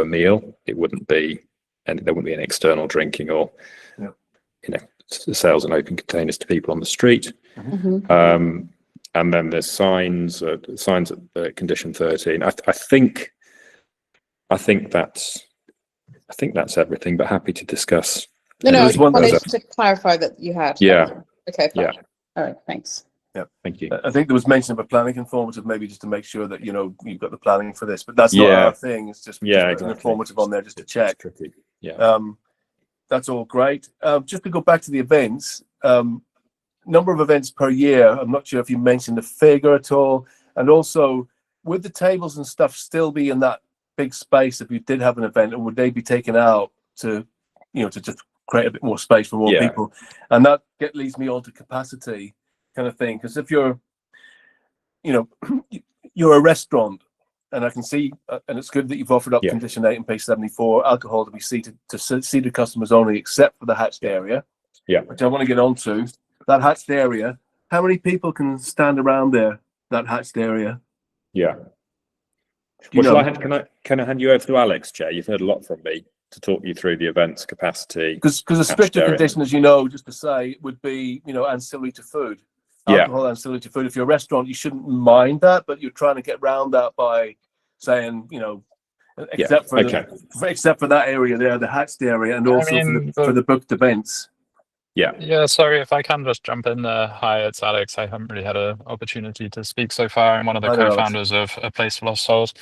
a meal. It wouldn't be, and there wouldn't be any external drinking or, Yeah. sales in open containers to people on the street. Mhm. And then there's signs at condition 13. I think that's everything, but happy to discuss. No, I There's just one- wanted to clarify that you had. Yeah. Okay, fine. Yeah. All right, thanks. Yeah, thank you. I think there was mention of a planning informative, maybe just to make sure that you've got the planning for this, but that's not Yeah. our thing. It's just Yeah, an exactly. informative on there just to check. Tricky. Yeah. That's all great. Just to go back to the events, number of events per year. I'm not sure if you mentioned the figure at all, and also would the tables and stuff still be in that big space if you did have an event, or would they be taken out to just create a bit more space for more Yeah. people? And that leads me on to capacity kind of thing, because if you're a restaurant, and I can see, and it's good that you've offered up Yeah. condition 8 on page 74, alcohol to be seated customers only, except for the hatched area. Yeah. Which I want to get onto. That hatched area, how many people can stand around there? That hatched area. Yeah. You Well, know. can I hand you over to Alex, Chair? You've heard a lot from me to talk you through the events capacity. Because a hatched stricter area. condition, as you know, just to say, would be ancillary to food. Yeah. Alcohol ancillary to food. If you're a restaurant, you shouldn't mind that, but you're trying to get around that by saying, except for except for that area there, the hatched area, and also for the booked events. Yeah. Yeah, sorry if I can just jump in there. Hi, it's Alex. I haven't really had an opportunity to speak so far. I'm one of the Hi there, Alex. co-founders of A Place for Lost Souls.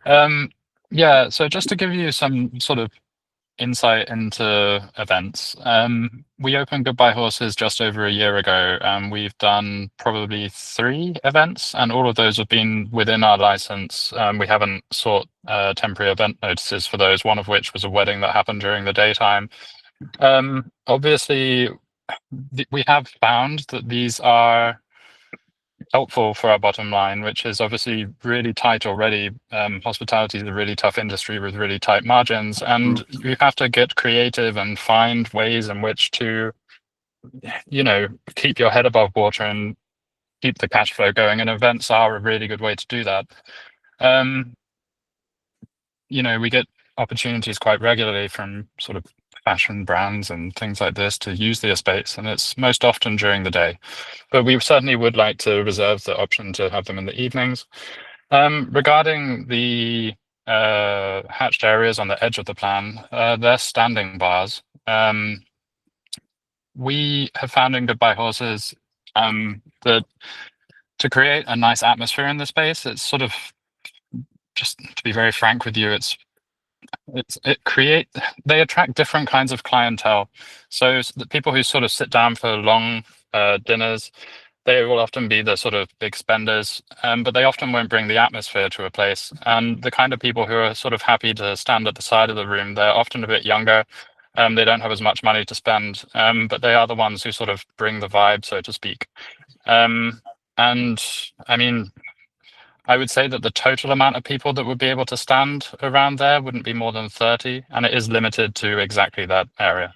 So just to give you some sort of insight into events, we opened Goodbye Horses just over a year ago, and we've done probably 3 events, and all of those have been within our license. We haven't sought temporary event notices for those, one of which was a wedding that happened during the daytime. Obviously, we have found that these are helpful for our bottom line, which is obviously really tight already. Hospitality is a really tough industry with really tight margins, and you have to get creative and find ways in which to, keep your head above water and keep the cash flow going. And events are a really good way to do that. We get opportunities quite regularly from sort of fashion brands and things like this to use the space, and it's most often during the day, but we certainly would like to reserve the option to have them in the evenings. Regarding the hatched areas on the edge of the plan, they're standing bars. We have found in Goodbye Horses that to create a nice atmosphere in the space, it's sort of, just to be very frank with you, they attract different kinds of clientele. So the people who sort of sit down for long dinners, they will often be the sort of big spenders, but they often won't bring the atmosphere to a place. And the kind of people who are sort of happy to stand at the side of the room, they're often a bit younger. They don't have as much money to spend, but they are the ones who sort of bring the vibe, so to speak. And I mean, I would say that the total amount of people that would be able to stand around there wouldn't be more than 30, and it is limited to exactly that area.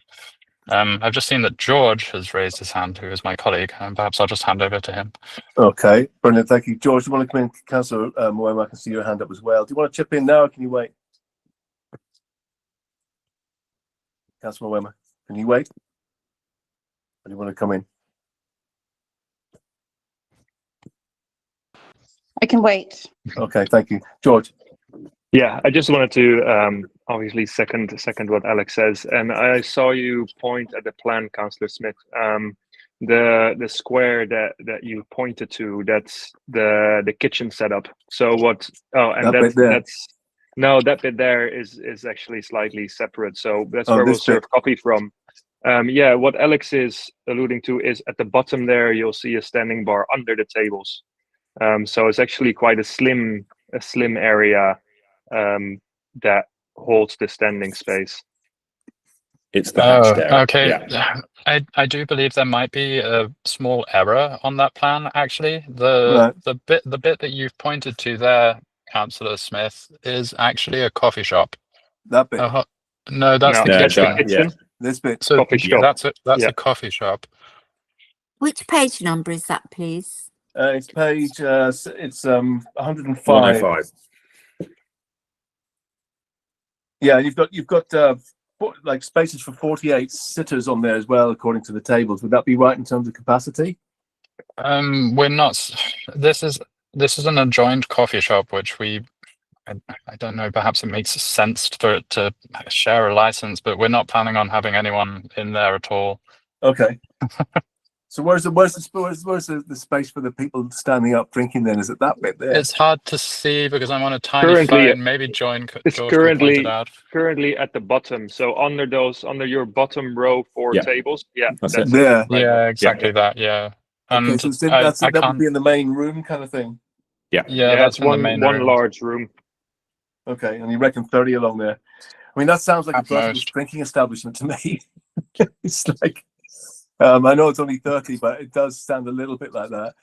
I've just seen that George has raised his hand, who is my colleague, and perhaps I'll just hand over to him. Okay, brilliant. Thank you. George, do you want to come in? Councillor Moema, I can see your hand up as well. Do you want to chip in now, or can you wait? Councillor Moema, can you wait? Or do you want to come in? I can wait. Okay, thank you. George. Yeah, I just wanted to obviously second what Alex says, and I saw you point at the plan, Councillor Smith. The square that you pointed to, that's the kitchen setup. So what? Oh, and that bit there is actually slightly separate. So that's where we'll serve coffee from. Yeah, what Alex is alluding to is at the bottom there, you'll see a standing bar under the tables. So it's actually quite a slim area that holds the standing space. It's the hatched Oh, area. okay. Yeah. I do believe there might be a small error on that plan, actually. Right. The bit that you've pointed to there, Councillor Smith, is actually a coffee shop. That bit. No, that's No, the No, that's the kitchen. yeah. kitchen. This bit. So Coffee shop. that's Yeah. a coffee shop. Which page number is that, please? It's page. It's 105. 105. Yeah, you've got like spaces for 48 sitters on there as well, according to the tables. Would that be right in terms of capacity? We're not. This is an adjoined coffee shop, which I don't know. Perhaps it makes sense for it to share a license, but we're not planning on having anyone in there at all. Okay. So where's the space for the people standing up drinking then? Is it that bit there? It's hard to see because I'm on a tiny Currently, phone. Maybe it's George can point it out. currently at the bottom. So under your bottom row 4 Yeah. tables. Yeah, That's that's it. Yeah. Right. Yeah, exactly that. Yeah, Okay, and so it's in, I that would can't. be in the main room kind of thing. Yeah, Yeah, that's it's in the main one room. large room. Okay, and you reckon 30 along there? I mean, that sounds like At a vertical most. drinking establishment to me. It's like, I know it's only 30, but it does sound a little bit like that.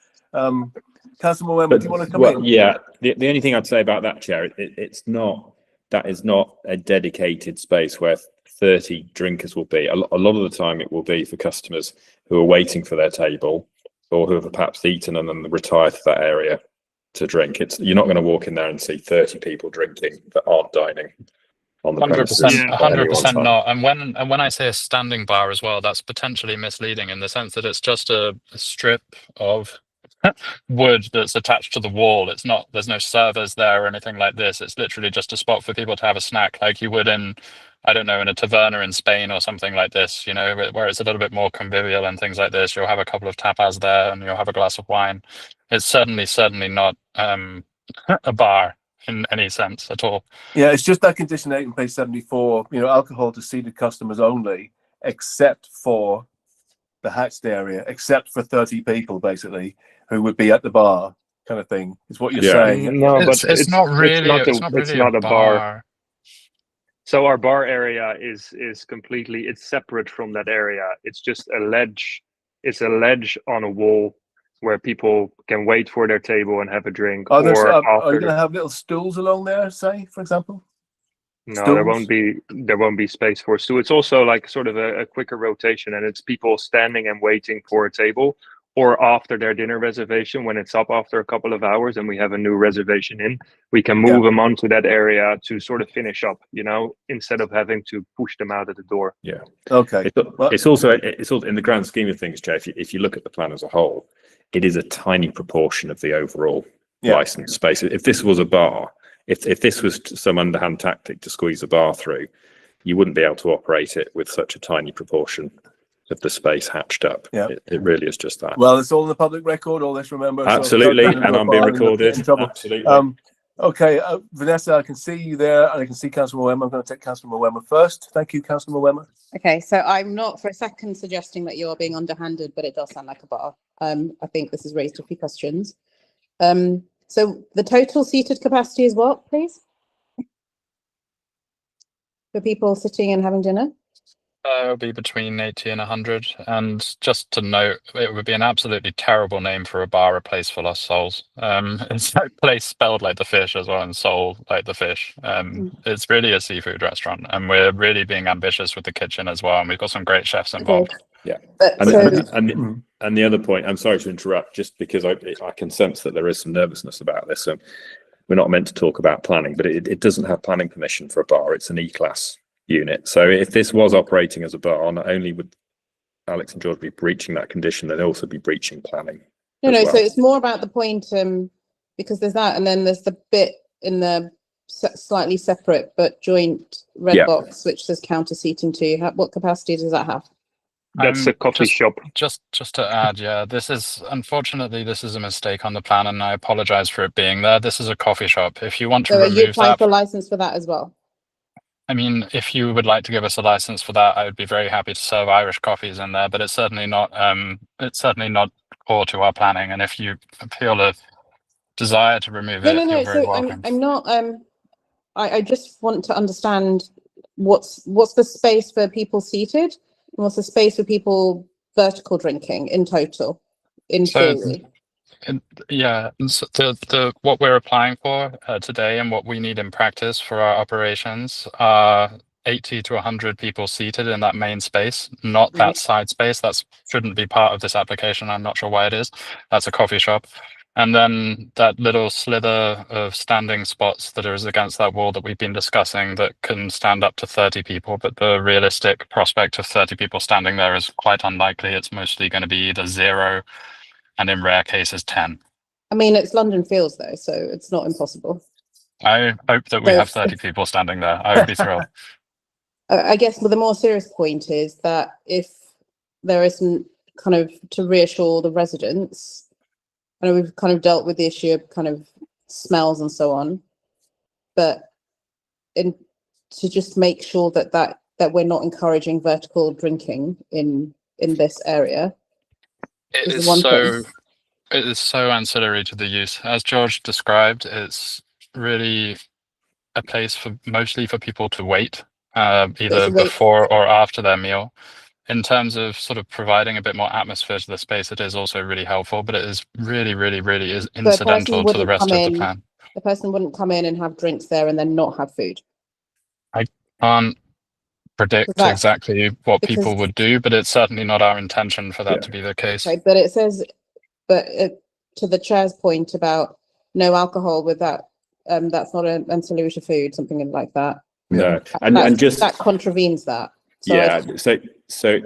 Councillor Moema, do you want to come in? Yeah, the only thing I'd say about that, Chair, that is not a dedicated space where 30 drinkers will be. A lot of the time it will be for customers who are waiting for their table or who have perhaps eaten and then retire to that area to drink. You're not going to walk in there and see 30 people drinking that aren't dining on the premises. 100% not. And when I say a standing bar as well, that's potentially misleading in the sense that it's just a strip of wood that's attached to the wall. It's not. There's no servers there or anything like this. It's literally just a spot for people to have a snack, like you would in, I don't know, in a taverna in Spain or something like this. You know, where it's a little bit more convivial and things like this. You'll have a couple of tapas there, and you'll have a glass of wine. It's certainly not a bar in any sense at all. Yeah, it's just that condition 8 on page 74, alcohol to seated customers only, except for the hatched area, except for 30 people, basically, who would be at the bar, kind of thing, is what you're saying. No, but it's not really. It's not a bar. So our bar area is completely. It's separate from that area. It's just a ledge. It's a ledge on a wall where people can wait for their table and have a drink. Are you going to have little stools along there, say, for example? No, Stools? there won't be space for a stool. It's also like sort of a quicker rotation, and it's people standing and waiting for a table, or after their dinner reservation when it's up after a couple of hours and we have a new reservation in, we can move them onto that area to sort of finish up, instead of having to push them out of the door. Yeah. Okay. It's also in the grand scheme of things, Jay, if you look at the plan as a whole, it is a tiny proportion of the overall license space. If this was a bar, if this was some underhand tactic to squeeze a bar through, you wouldn't be able to operate it with such a tiny proportion of the space hatched up. Yeah. It really is just that. Well, it's all in the public record, all this, remember? Absolutely, So and I'm being recorded. Absolutely. Okay, Vanessa, I can see you there, and I can see Councillor Moema. I'm going to take Councillor Moema first. Thank you, Councillor Moema. Okay, so I'm not for a second suggesting that you're being underhanded, but it does sound like a bar. I think this has raised a few questions. So the total seated capacity is what, please? For people sitting and having dinner? It'll be between 80 and 100. And just to note, it would be an absolutely terrible name for a bar, a place for lost souls. It's a place spelled like the fish as well, and soul like the fish. It's really a seafood restaurant, and we're really being ambitious with the kitchen as well. And we've got some great chefs involved. Yeah. But And the other point, I'm sorry to interrupt, just because I can sense that there is some nervousness about this. We're not meant to talk about planning, but it doesn't have planning permission for a bar. It's an E-class unit. So if this was operating as a bar, not only would Alex and George be breaching that condition, they'd also be breaching planning. No, well. so it's more about the point, because there's that, and then there's the bit in the slightly separate but joint red box, which says counter seating too. What capacity does that have? That's a coffee shop. Just to add, unfortunately, this is a mistake on the plan, and I apologize for it being there. This is a coffee shop. If you want to So are you remove applying that, for a license for that as well? I mean, if you would like to give us a license for that, I would be very happy to serve Irish coffees in there, but it's certainly not core to our planning. And if you feel a desire to remove it, you're very So welcome. I'm not. I just want to understand what's the space for people seated? And what's the space for people vertical drinking in total, in So, theory? yeah, so the what we're applying for today and what we need in practice for our operations are 80 to 100 people seated in that main space, not that side space. That shouldn't be part of this application. I'm not sure why it is. That's a coffee shop. And then that little slither of standing spots that is against that wall that we've been discussing that can stand up to 30 people, but the realistic prospect of 30 people standing there is quite unlikely. It's mostly going to be either 0 and in rare cases 10. I mean, it's London Fields though, so it's not impossible. I hope that we So- have 30 people standing there. I would be thrilled. I guess the more serious point is that if there isn't kind of to reassure the residents, I know we've kind of dealt with the issue of kind of smells and so on, but to just make sure that we're not encouraging vertical drinking in this area. It is is the one so thing. it is so ancillary to the use. As George described, it's really a place for mostly for people to wait, either wait. before or after their meal. In terms of sort of providing a bit more atmosphere to the space, it is also really helpful, but it is really, really, really is So a person incidental to the wouldn't rest come of the in- plan. The person wouldn't come in and have drinks there and then not have food. I can't predict That- exactly what people because- would do, but it's certainly not our intention for that to be the case. Okay, but it says, to the chair's point about no alcohol with that, that's not an ancillary to food, something like that. No, and just that contravenes that. So yeah. Sorry,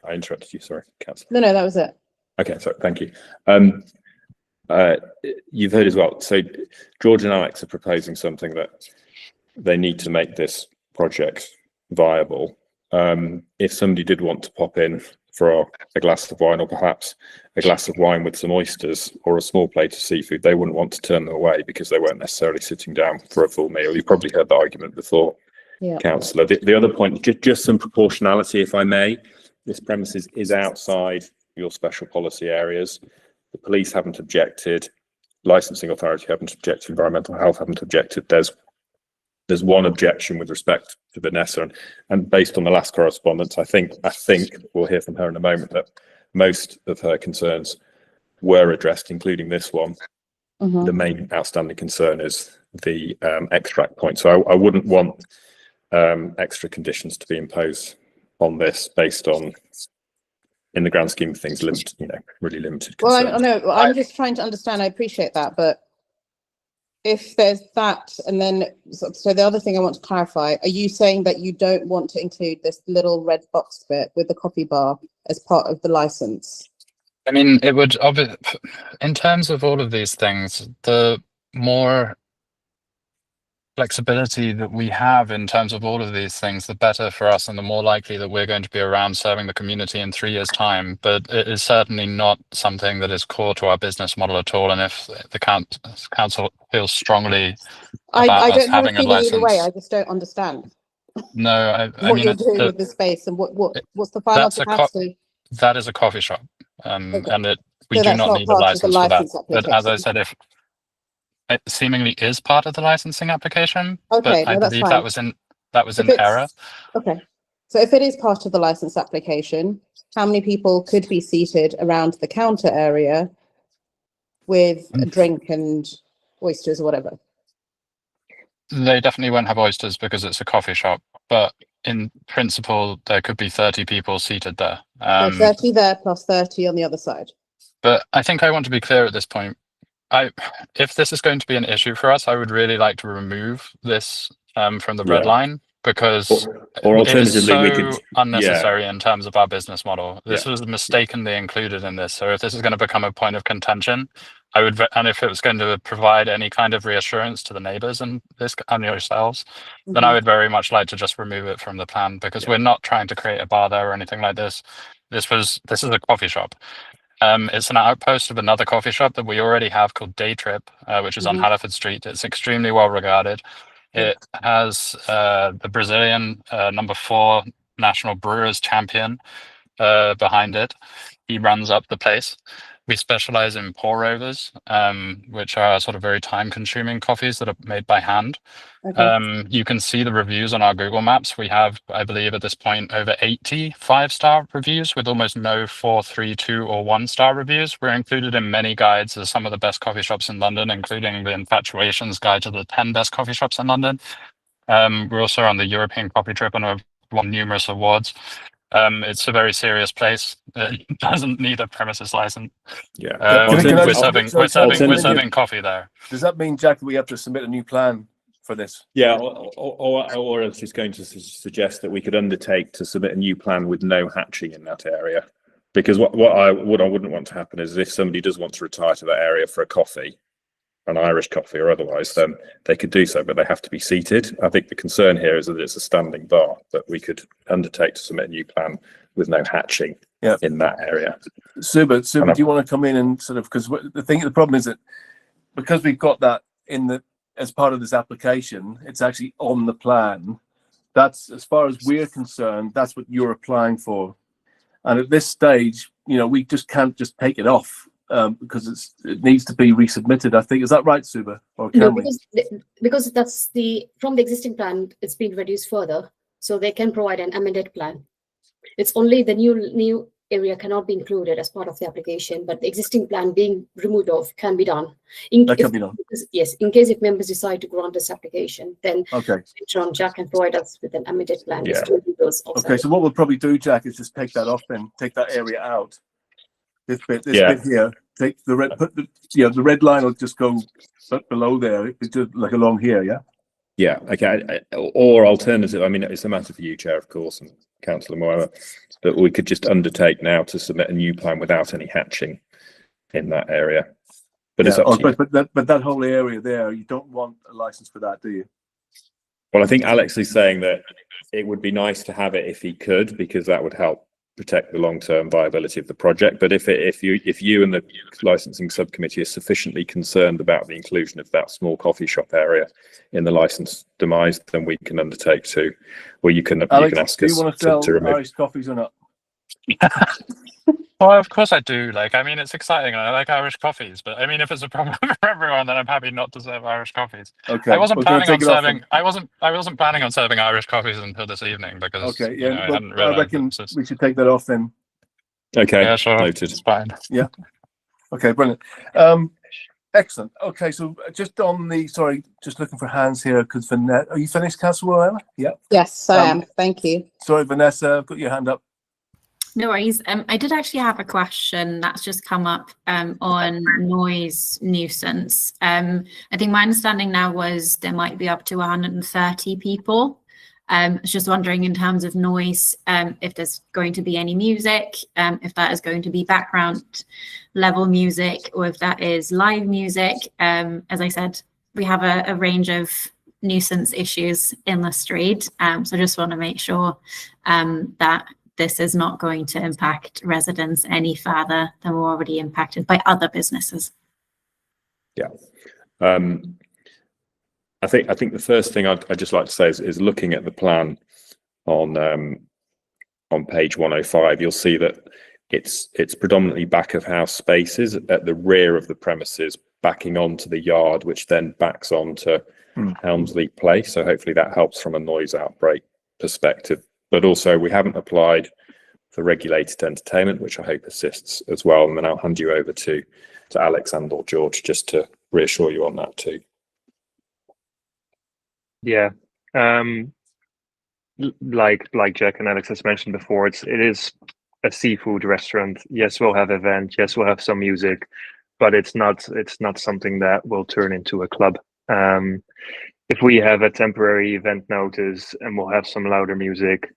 I interrupted you. Sorry, Councillor. No, that was it. Okay, so thank you. You've heard as well. So George and Alex are proposing something that they need to make this project viable. If somebody did want to pop in for a glass of wine, or perhaps a glass of wine with some oysters or a small plate of seafood, they wouldn't want to turn them away because they weren't necessarily sitting down for a full meal. You've probably heard that argument before, Yeah. Councillor. The other point, just some proportionality, if I may. This premises is outside your special policy areas. The police haven't objected. Licensing authority haven't objected. Environmental health haven't objected. There's one objection with respect to Vanessa, and based on the last correspondence, I think we'll hear from her in a moment that most of her concerns were addressed, including this one. Mhm. The main outstanding concern is the extract point. So I wouldn't want extra conditions to be imposed on this based on, in the grand scheme of things, really limited Well, concerns. I know, I'm just trying to understand, I appreciate that, but if there's that, and then, so the other thing I want to clarify, are you saying that you don't want to include this little red box bit with the coffee bar as part of the license? I mean, it would in terms of all of these things, the more flexibility that we have in terms of all of these things, the better for us, and the more likely that we're going to be around serving the community in 3 years' time. But it is certainly not something that is core to our business model at all. And if the council feels strongly I about us don't have a having a feeling either way, license, I just don't understand no, I what mean, you're doing with the space and what's the final that's capacity. that is a coffee shop, Okay. and we So do that's not not need a part of the license for that. license But as I application. said, if it seemingly is part of the licensing application, Okay, but I no, that's believe fine. that was If in it's- error. Okay, so if it is part of the license application, how many people could be seated around the counter area with a drink and oysters or whatever? They definitely won't have oysters because it's a coffee shop, but in principle, there could be 30 people seated there. So 30 there plus 30 on the other side. But I think I want to be clear at this point. If this is going to be an issue for us, I would really like to remove this from the red Yeah. line, because Or it is alternatively, we so could unnecessary in terms of our business model. This Yeah. was mistakenly included in this. So if this is going to become a point of contention, I would, and if it was going to provide any kind of reassurance to the neighbours and yourselves, then I would very much like to just remove it from the plan, because we're not trying to create a bar there or anything like this. This is a coffee shop. It's an outpost of another coffee shop that we already have called Day Trip, which is on Mhm. Halliford Street. It's extremely well regarded. It has the Brazilian #4 national brewers champion behind it. He runs up the place. We specialize in pour overs, which are sort of very time-consuming coffees that are made by hand. Okay. You can see the reviews on our Google Maps. We have, I believe, at this point, over 80 5-star reviews with almost no 4, 3, 2, or 1-star reviews. We're included in many guides as some of the best coffee shops in London, including the Infatuations Guide to the 10 best coffee shops in London. We're also on the European Coffee Trip and have won numerous awards. It's a very serious place. It doesn't need a premises license. Yeah. We're serving coffee there. Does that mean, Jack, that we have to submit a new plan for this? Yeah, or I was just going to suggest that we could undertake to submit a new plan with no hatching in that area. Because what I wouldn't want to happen is if somebody does want to retire to that area for a coffee, an Irish coffee or otherwise, then they could do so, but they have to be seated. I think the concern here is that it's a standing bar, that we could undertake to submit a new plan with no hatching in that area. Suba, do you want to come in and sort of, because the problem is that because we've got that as part of this application, it's actually on the plan. That's, as far as we're concerned, that's what you're applying for. And at this stage, we just can't just take it off. Because it needs to be resubmitted, I think. Is that right, Suba? Or can No, because that's from the existing plan, it's been reduced further, so they can provide an amended plan. It's only the new area cannot be included as part of the application, but the existing plan being removed can be done. Yes, in case if members decide to grant this application, then later on Jack can provide us with an amended plan. Yeah. Okay, so what we'll probably do, Jack, is just take that off and take that area out. This bit here. Take the red. The red line will just go below there. It's just like along here. Yeah. Yeah. Okay. Or alternative. I mean, it's a matter for you, Chair, of course, and Councillor Moira, but we could just undertake now to submit a new plan without any hatching in that area. But it's up to you. But that whole area there, you don't want a license for that, do you? Well, I think Alex is saying that it would be nice to have it if he could, because that would help protect the long-term viability of the project. But if you and the licensing subcommittee are sufficiently concerned about the inclusion of that small coffee shop area in the license demise, then we can undertake to, or you can Alex, ask do us you want to sell remove. Irish coffees or not? Well, of course I do. I mean, it's exciting. I like Irish coffees, but I mean, if it's a problem for everyone, then I'm happy not to serve Irish coffees. Okay. I wasn't planning on serving. I wasn't planning on serving Irish coffees until this evening because I hadn't I realised reckon we should take that off then. Okay. Yeah, sure. Noted. It's fine. Yeah. Okay, brilliant. Excellent. Okay, so just on the just looking for hands here because Vanessa, are you finished, Councillor Moira? Yeah. Yes, I am. Thank you. Sorry, Vanessa, I've got your hand up. No worries. I did actually have a question that's just come up on noise nuisance. I think my understanding now was there might be up to 130 people. I was just wondering in terms of noise, if there's going to be any music, if that is going to be background level music, or if that is live music. As I said, we have a range of nuisance issues in the street. So I just want to make sure that this is not going to impact residents any further than we're already impacted by other businesses. Yeah. I think the first thing I'd just like to say is looking at the plan on page 105, you'll see that it's predominantly back of house spaces at the rear of the premises, backing onto the yard, which then backs onto Helmsley Place. So hopefully that helps from a noise outbreak perspective. But also we haven't applied for regulated entertainment, which I hope assists as well. And then I'll hand you over to Alex and or George just to reassure you on that too. Yeah, like Jack and Alex has mentioned before, it is a seafood restaurant. Yes, we'll have event. Yes, we'll have some music, but it's not something that will turn into a club. If we have a temporary event notice and we'll have some louder music,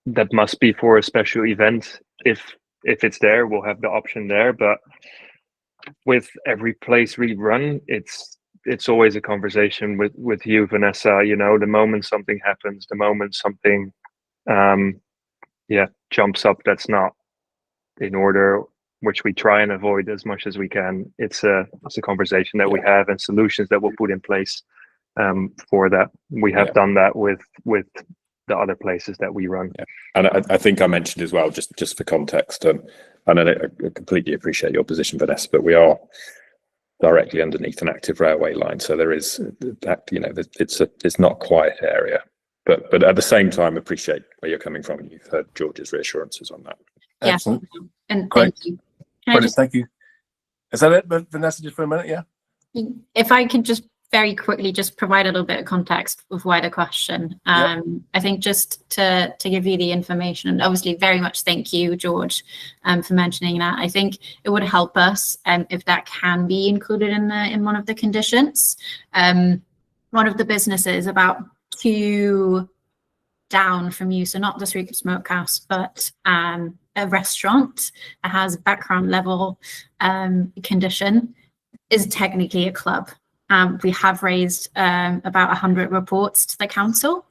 that must be for a special event. If it's there, we'll have the option there. But with every place we run, it's always a conversation with you, Vanessa. The moment something happens, the moment something jumps up that's not in order, which we try and avoid as much as we can. It's a conversation that we have and solutions that we'll put in place for that. We have done that with the other places that we run. Yeah. And I think I mentioned as well, just for context, and I completely appreciate your position, Vanessa, but we are directly underneath an active railway line, so there is that, you know, it's not a quiet area, but at the same time, appreciate where you're coming from, and you've heard George's reassurances on that. Yeah. Excellent. And Great. thank you. Can I Brilliant. just, Thank you. Is that it, Vanessa, just for a minute? Yeah. if I could just very quickly just provide a little bit of context of why the question. I think just to give you the information, and obviously very much thank you, George, for mentioning that. I think it would help us if that can be included in one of the conditions. One of the businesses about 2 down from you, so not the Street Smokehouse, but a restaurant that has background level condition, is technically a club. We have raised about 100 reports to the council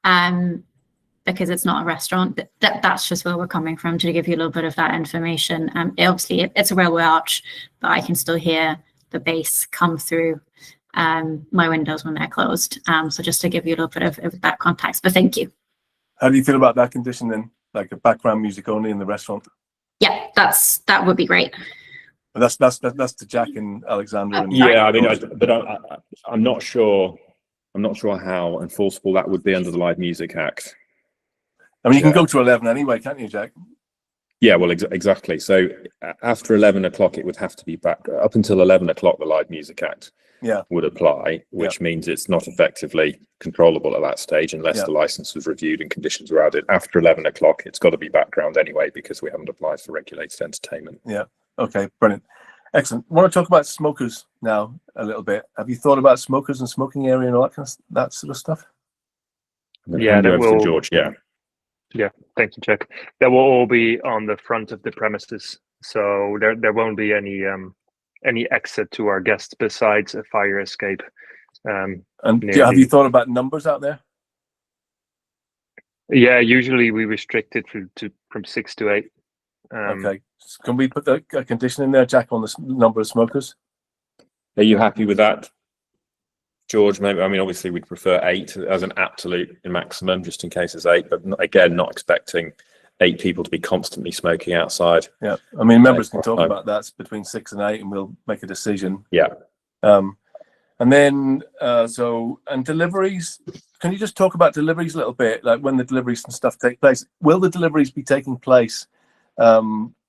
because it's not a restaurant. That's just where we're coming from, to give you a little bit of that information. Obviously, it's a railway arch, but I can still hear the bass come through my windows when they're closed. So just to give you a little bit of that context, but thank you. How do you feel about that condition then? Like a background music only in the restaurant? Yeah, that would be great. But that's to Jack and Alexander. And Yeah, I mean, I'm not sure. I'm not sure how enforceable that would be under the Live Music Act. I mean, you can go to 11 anyway, can't you, Jack? Yeah, well, exactly. So after 11 o'clock, it would have to be back. Up until 11 o'clock, the Live Music Act would apply, which means it's not effectively controllable at that stage unless the license was reviewed and conditions were added. After 11 o'clock, it's got to be background anyway because we haven't applied for regulated entertainment. Yeah. Okay, brilliant. Excellent. I want to talk about smokers now a little bit. Have you thought about smokers and smoking area and all that sort of stuff? Yeah, that will, George. Yeah. Yeah, thank you, Jack. That will all be on the front of the premises, so there won't be any exit to our guests besides a fire escape. And have you thought about numbers out there? Yeah, usually we restrict it from 6 to 8. Okay. Can we put a condition in there, Jack, on the number of smokers? Are you happy with that, George? Maybe. I mean, obviously, we'd prefer 8 as an absolute maximum, just in case it's 8. But again, not expecting 8 people to be constantly smoking outside. Yeah, I mean, members can talk about that between 6 and 8, and we'll make a decision. Yeah. And then, and deliveries. Can you just talk about deliveries a little bit, like when the deliveries and stuff take place? Will the deliveries be taking place?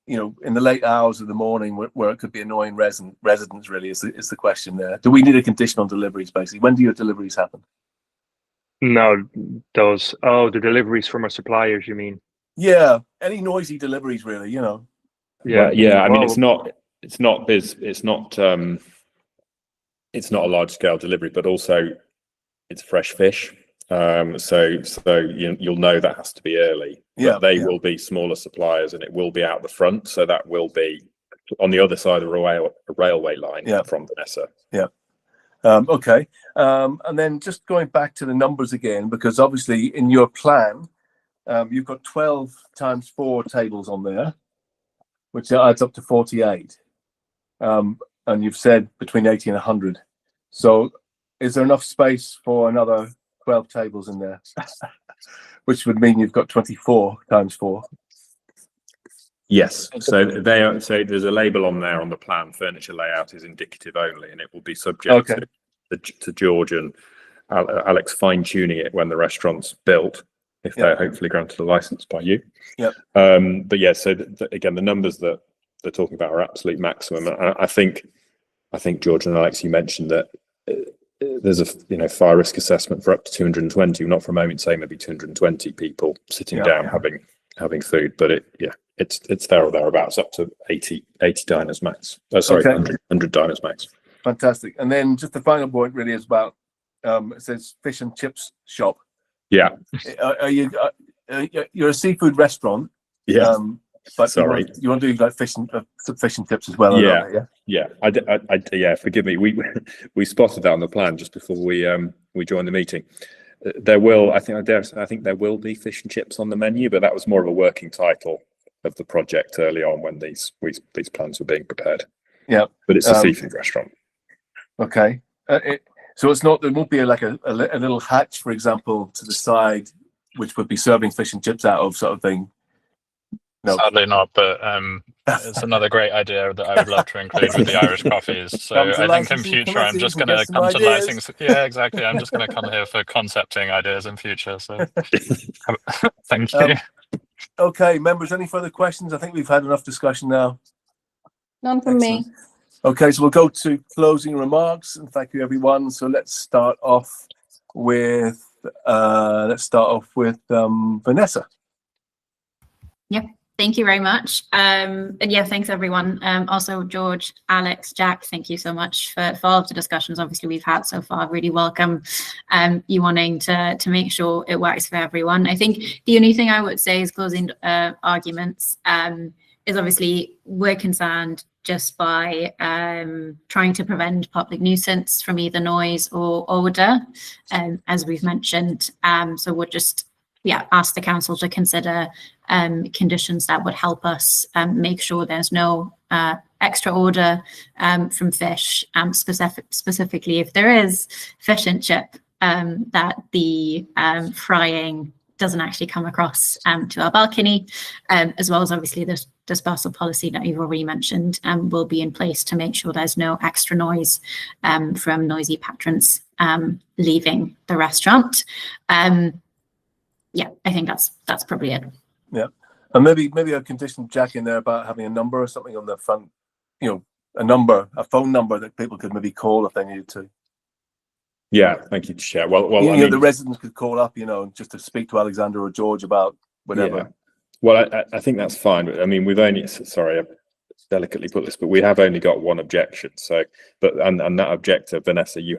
You know, in the late hours of the morning where it could be annoying residents, really, is the question there. Do we need a condition on deliveries, basically? When do your deliveries happen? No, the deliveries from our suppliers, you mean? Yeah, any noisy deliveries, really, you know. Yeah, yeah. I mean, it's not a large scale delivery, but also it's fresh fish. So you'll know that has to be early. They will be smaller suppliers, and it will be out the front. So that will be on the other side of a railway line from Vanessa. Yeah. Okay. And then just going back to the numbers again, because obviously in your plan, you've got 12 times 4 tables on there, which adds up to 48. And you've said between 80 and 100. So is there enough space for another 12 tables in there? Which would mean you've got 24 times 4. Yes. So there's a label on there on the plan. Furniture layout is indicative only, and it will be subject to George and Alex fine tuning it when the restaurant's built, if they're hopefully granted a license by you. Yeah. But yeah. So again, the numbers that they're talking about are absolute maximum. I think George and Alex, you mentioned that there's a fire risk assessment for up to 220. We're not for a moment saying maybe 220 people sitting down having food, but it's there or thereabouts, up to 80 diners max. 100 diners max. Fantastic. And then just the final point really is about it says fish and chips shop. Yeah. You're a seafood restaurant. Yeah. But sorry, you want to do like fish and chips as well? Yeah. Forgive me. We spotted that on the plan just before we joined the meeting. There will, I think there will be fish and chips on the menu, but that was more of a working title of the project early on when these plans were being prepared. Yeah, but it's a seafood restaurant. Okay, so it's not. There won't be like a little hatch, for example, to the side which would be serving fish and chips out of, sort of thing? No. Sadly not, but it's another great idea that I would love to include with the Irish coffees. So Come to I think in licensing future, I'm committees just and going get to some come to ideas. license. Yeah, exactly. I'm just going to come here for concepting ideas in future. So thank you. Okay, members, any further questions? I think we've had enough discussion now. None from me. Okay, so we'll go to closing remarks, and thank you, everyone. So let's start off with Vanessa. Yep. Thank you very much. And yeah, thanks everyone. Also George, Alex, Jack, thank you so much for all of the discussions obviously we've had so far. Really welcome you wanting to make sure it works for everyone. I think the only thing I would say is closing arguments is obviously we're concerned just by trying to prevent public nuisance from either noise or odor, as we've mentioned. So we'll just ask the council to consider conditions that would help us make sure there's no extra odor from fish, specifically if there is fish and chip, that the frying doesn't actually come across to our balcony, as well as obviously the dispersal policy that you've already mentioned will be in place to make sure there's no extra noise from noisy patrons leaving the restaurant. Yeah, I think that's probably it. Yeah, and maybe a condition, Jack, in there about having a number or something on the front, a phone number that people could maybe call if they needed to. Yeah, thank you, Chair. Well, I the mean, residents could call up, just to speak to Alexander or George about whatever. Yeah. Well, I think that's fine. But I mean, we've only, sorry, I delicately put this, but we have only got one objection. So, and that objector, Vanessa, you've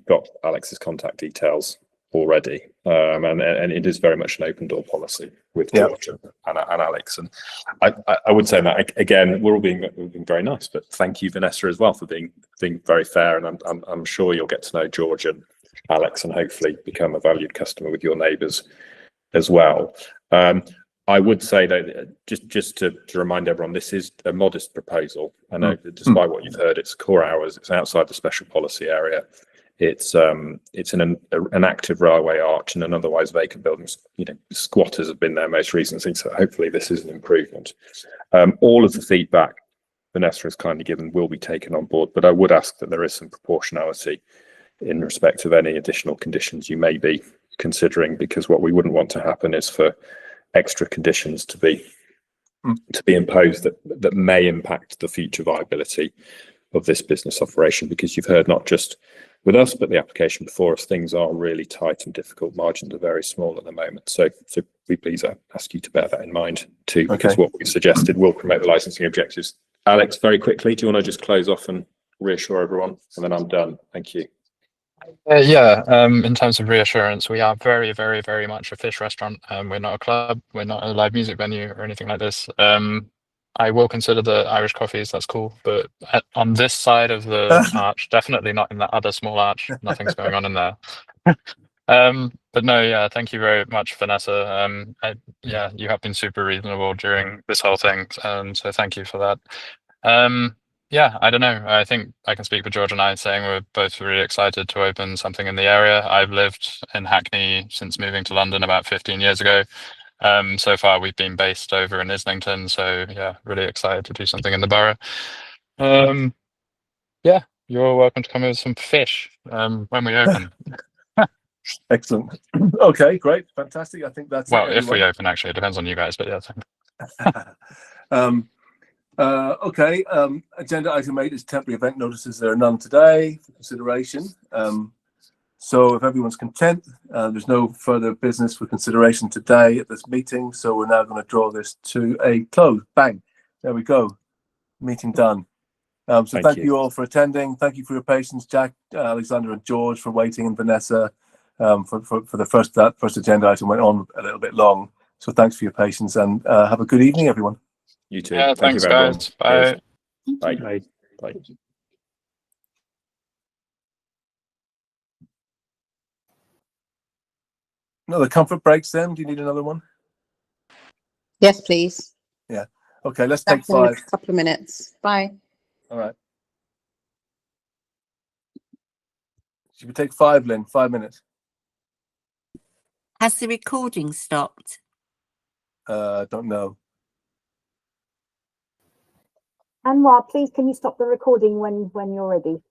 got Alex's contact details already, and it is very much an open door policy with George and Alex. And I would say that again, we're being very nice, but thank you, Vanessa, as well, for being very fair. And I'm sure you'll get to know George and Alex, and hopefully become a valued customer with your neighbours as well. I would say though, just to remind everyone, this is a modest proposal. I know, despite what you've heard, it's core hours. It's outside the special policy area. It's in an active railway arch and an otherwise vacant building. Squatters have been there most recently, so hopefully this is an improvement. All of the feedback Vanessa has kindly given will be taken on board, but I would ask that there is some proportionality in respect of any additional conditions you may be considering, because what we wouldn't want to happen is for extra conditions to be imposed that may impact the future viability of this business operation, because you've heard not just with us, but the application before us, things are really tight and difficult. Margins are very small at the moment. So we please ask you to bear that in mind too, because what we've suggested will promote the licensing objectives. Alex, very quickly, do you want to just close off and reassure everyone? And then I'm done. Thank you. In terms of reassurance, we are very, very, very much a fish restaurant. We're not a club. We're not a live music venue or anything like this. I will consider the Irish coffees, that's cool. But on this side of the arch, definitely not in that other small arch. Nothing's going on in there. But no, thank you very much, Vanessa. You have been super reasonable during this whole thing. So thank you for that. I don't know. I think I can speak for George and I saying we're both really excited to open something in the area. I've lived in Hackney since moving to London about 15 years ago. So far we've been based over in Islington, so yeah, really excited to do something in the borough. You're welcome to come with some fish when we open. Excellent. Okay, great, fantastic. I think that's if we open, actually, it depends on you guys, but okay. Agenda item 8 is temporary event notices. There are none today for consideration. So if everyone's content, there's no further business for consideration today at this meeting. So we're now going to draw this to a close. Bang. There we go. Meeting done. So thank you all for attending. Thank you for your patience, Jack, Alexander and George for waiting, and Vanessa for the first agenda item went on a little bit long. So thanks for your patience, and have a good evening, everyone. You too. Yeah, Thank thanks, you, everyone. guys. Bye. Bye. Bye. Another comfort breaks then? Do you need another one? Yes, please. Yeah. Okay, let's take Back in a 5. couple of minutes. Bye. All right. Should we take 5, Lynn? 5 minutes. Has the recording stopped? Don't know. Anwar, please can you stop the recording when you're ready?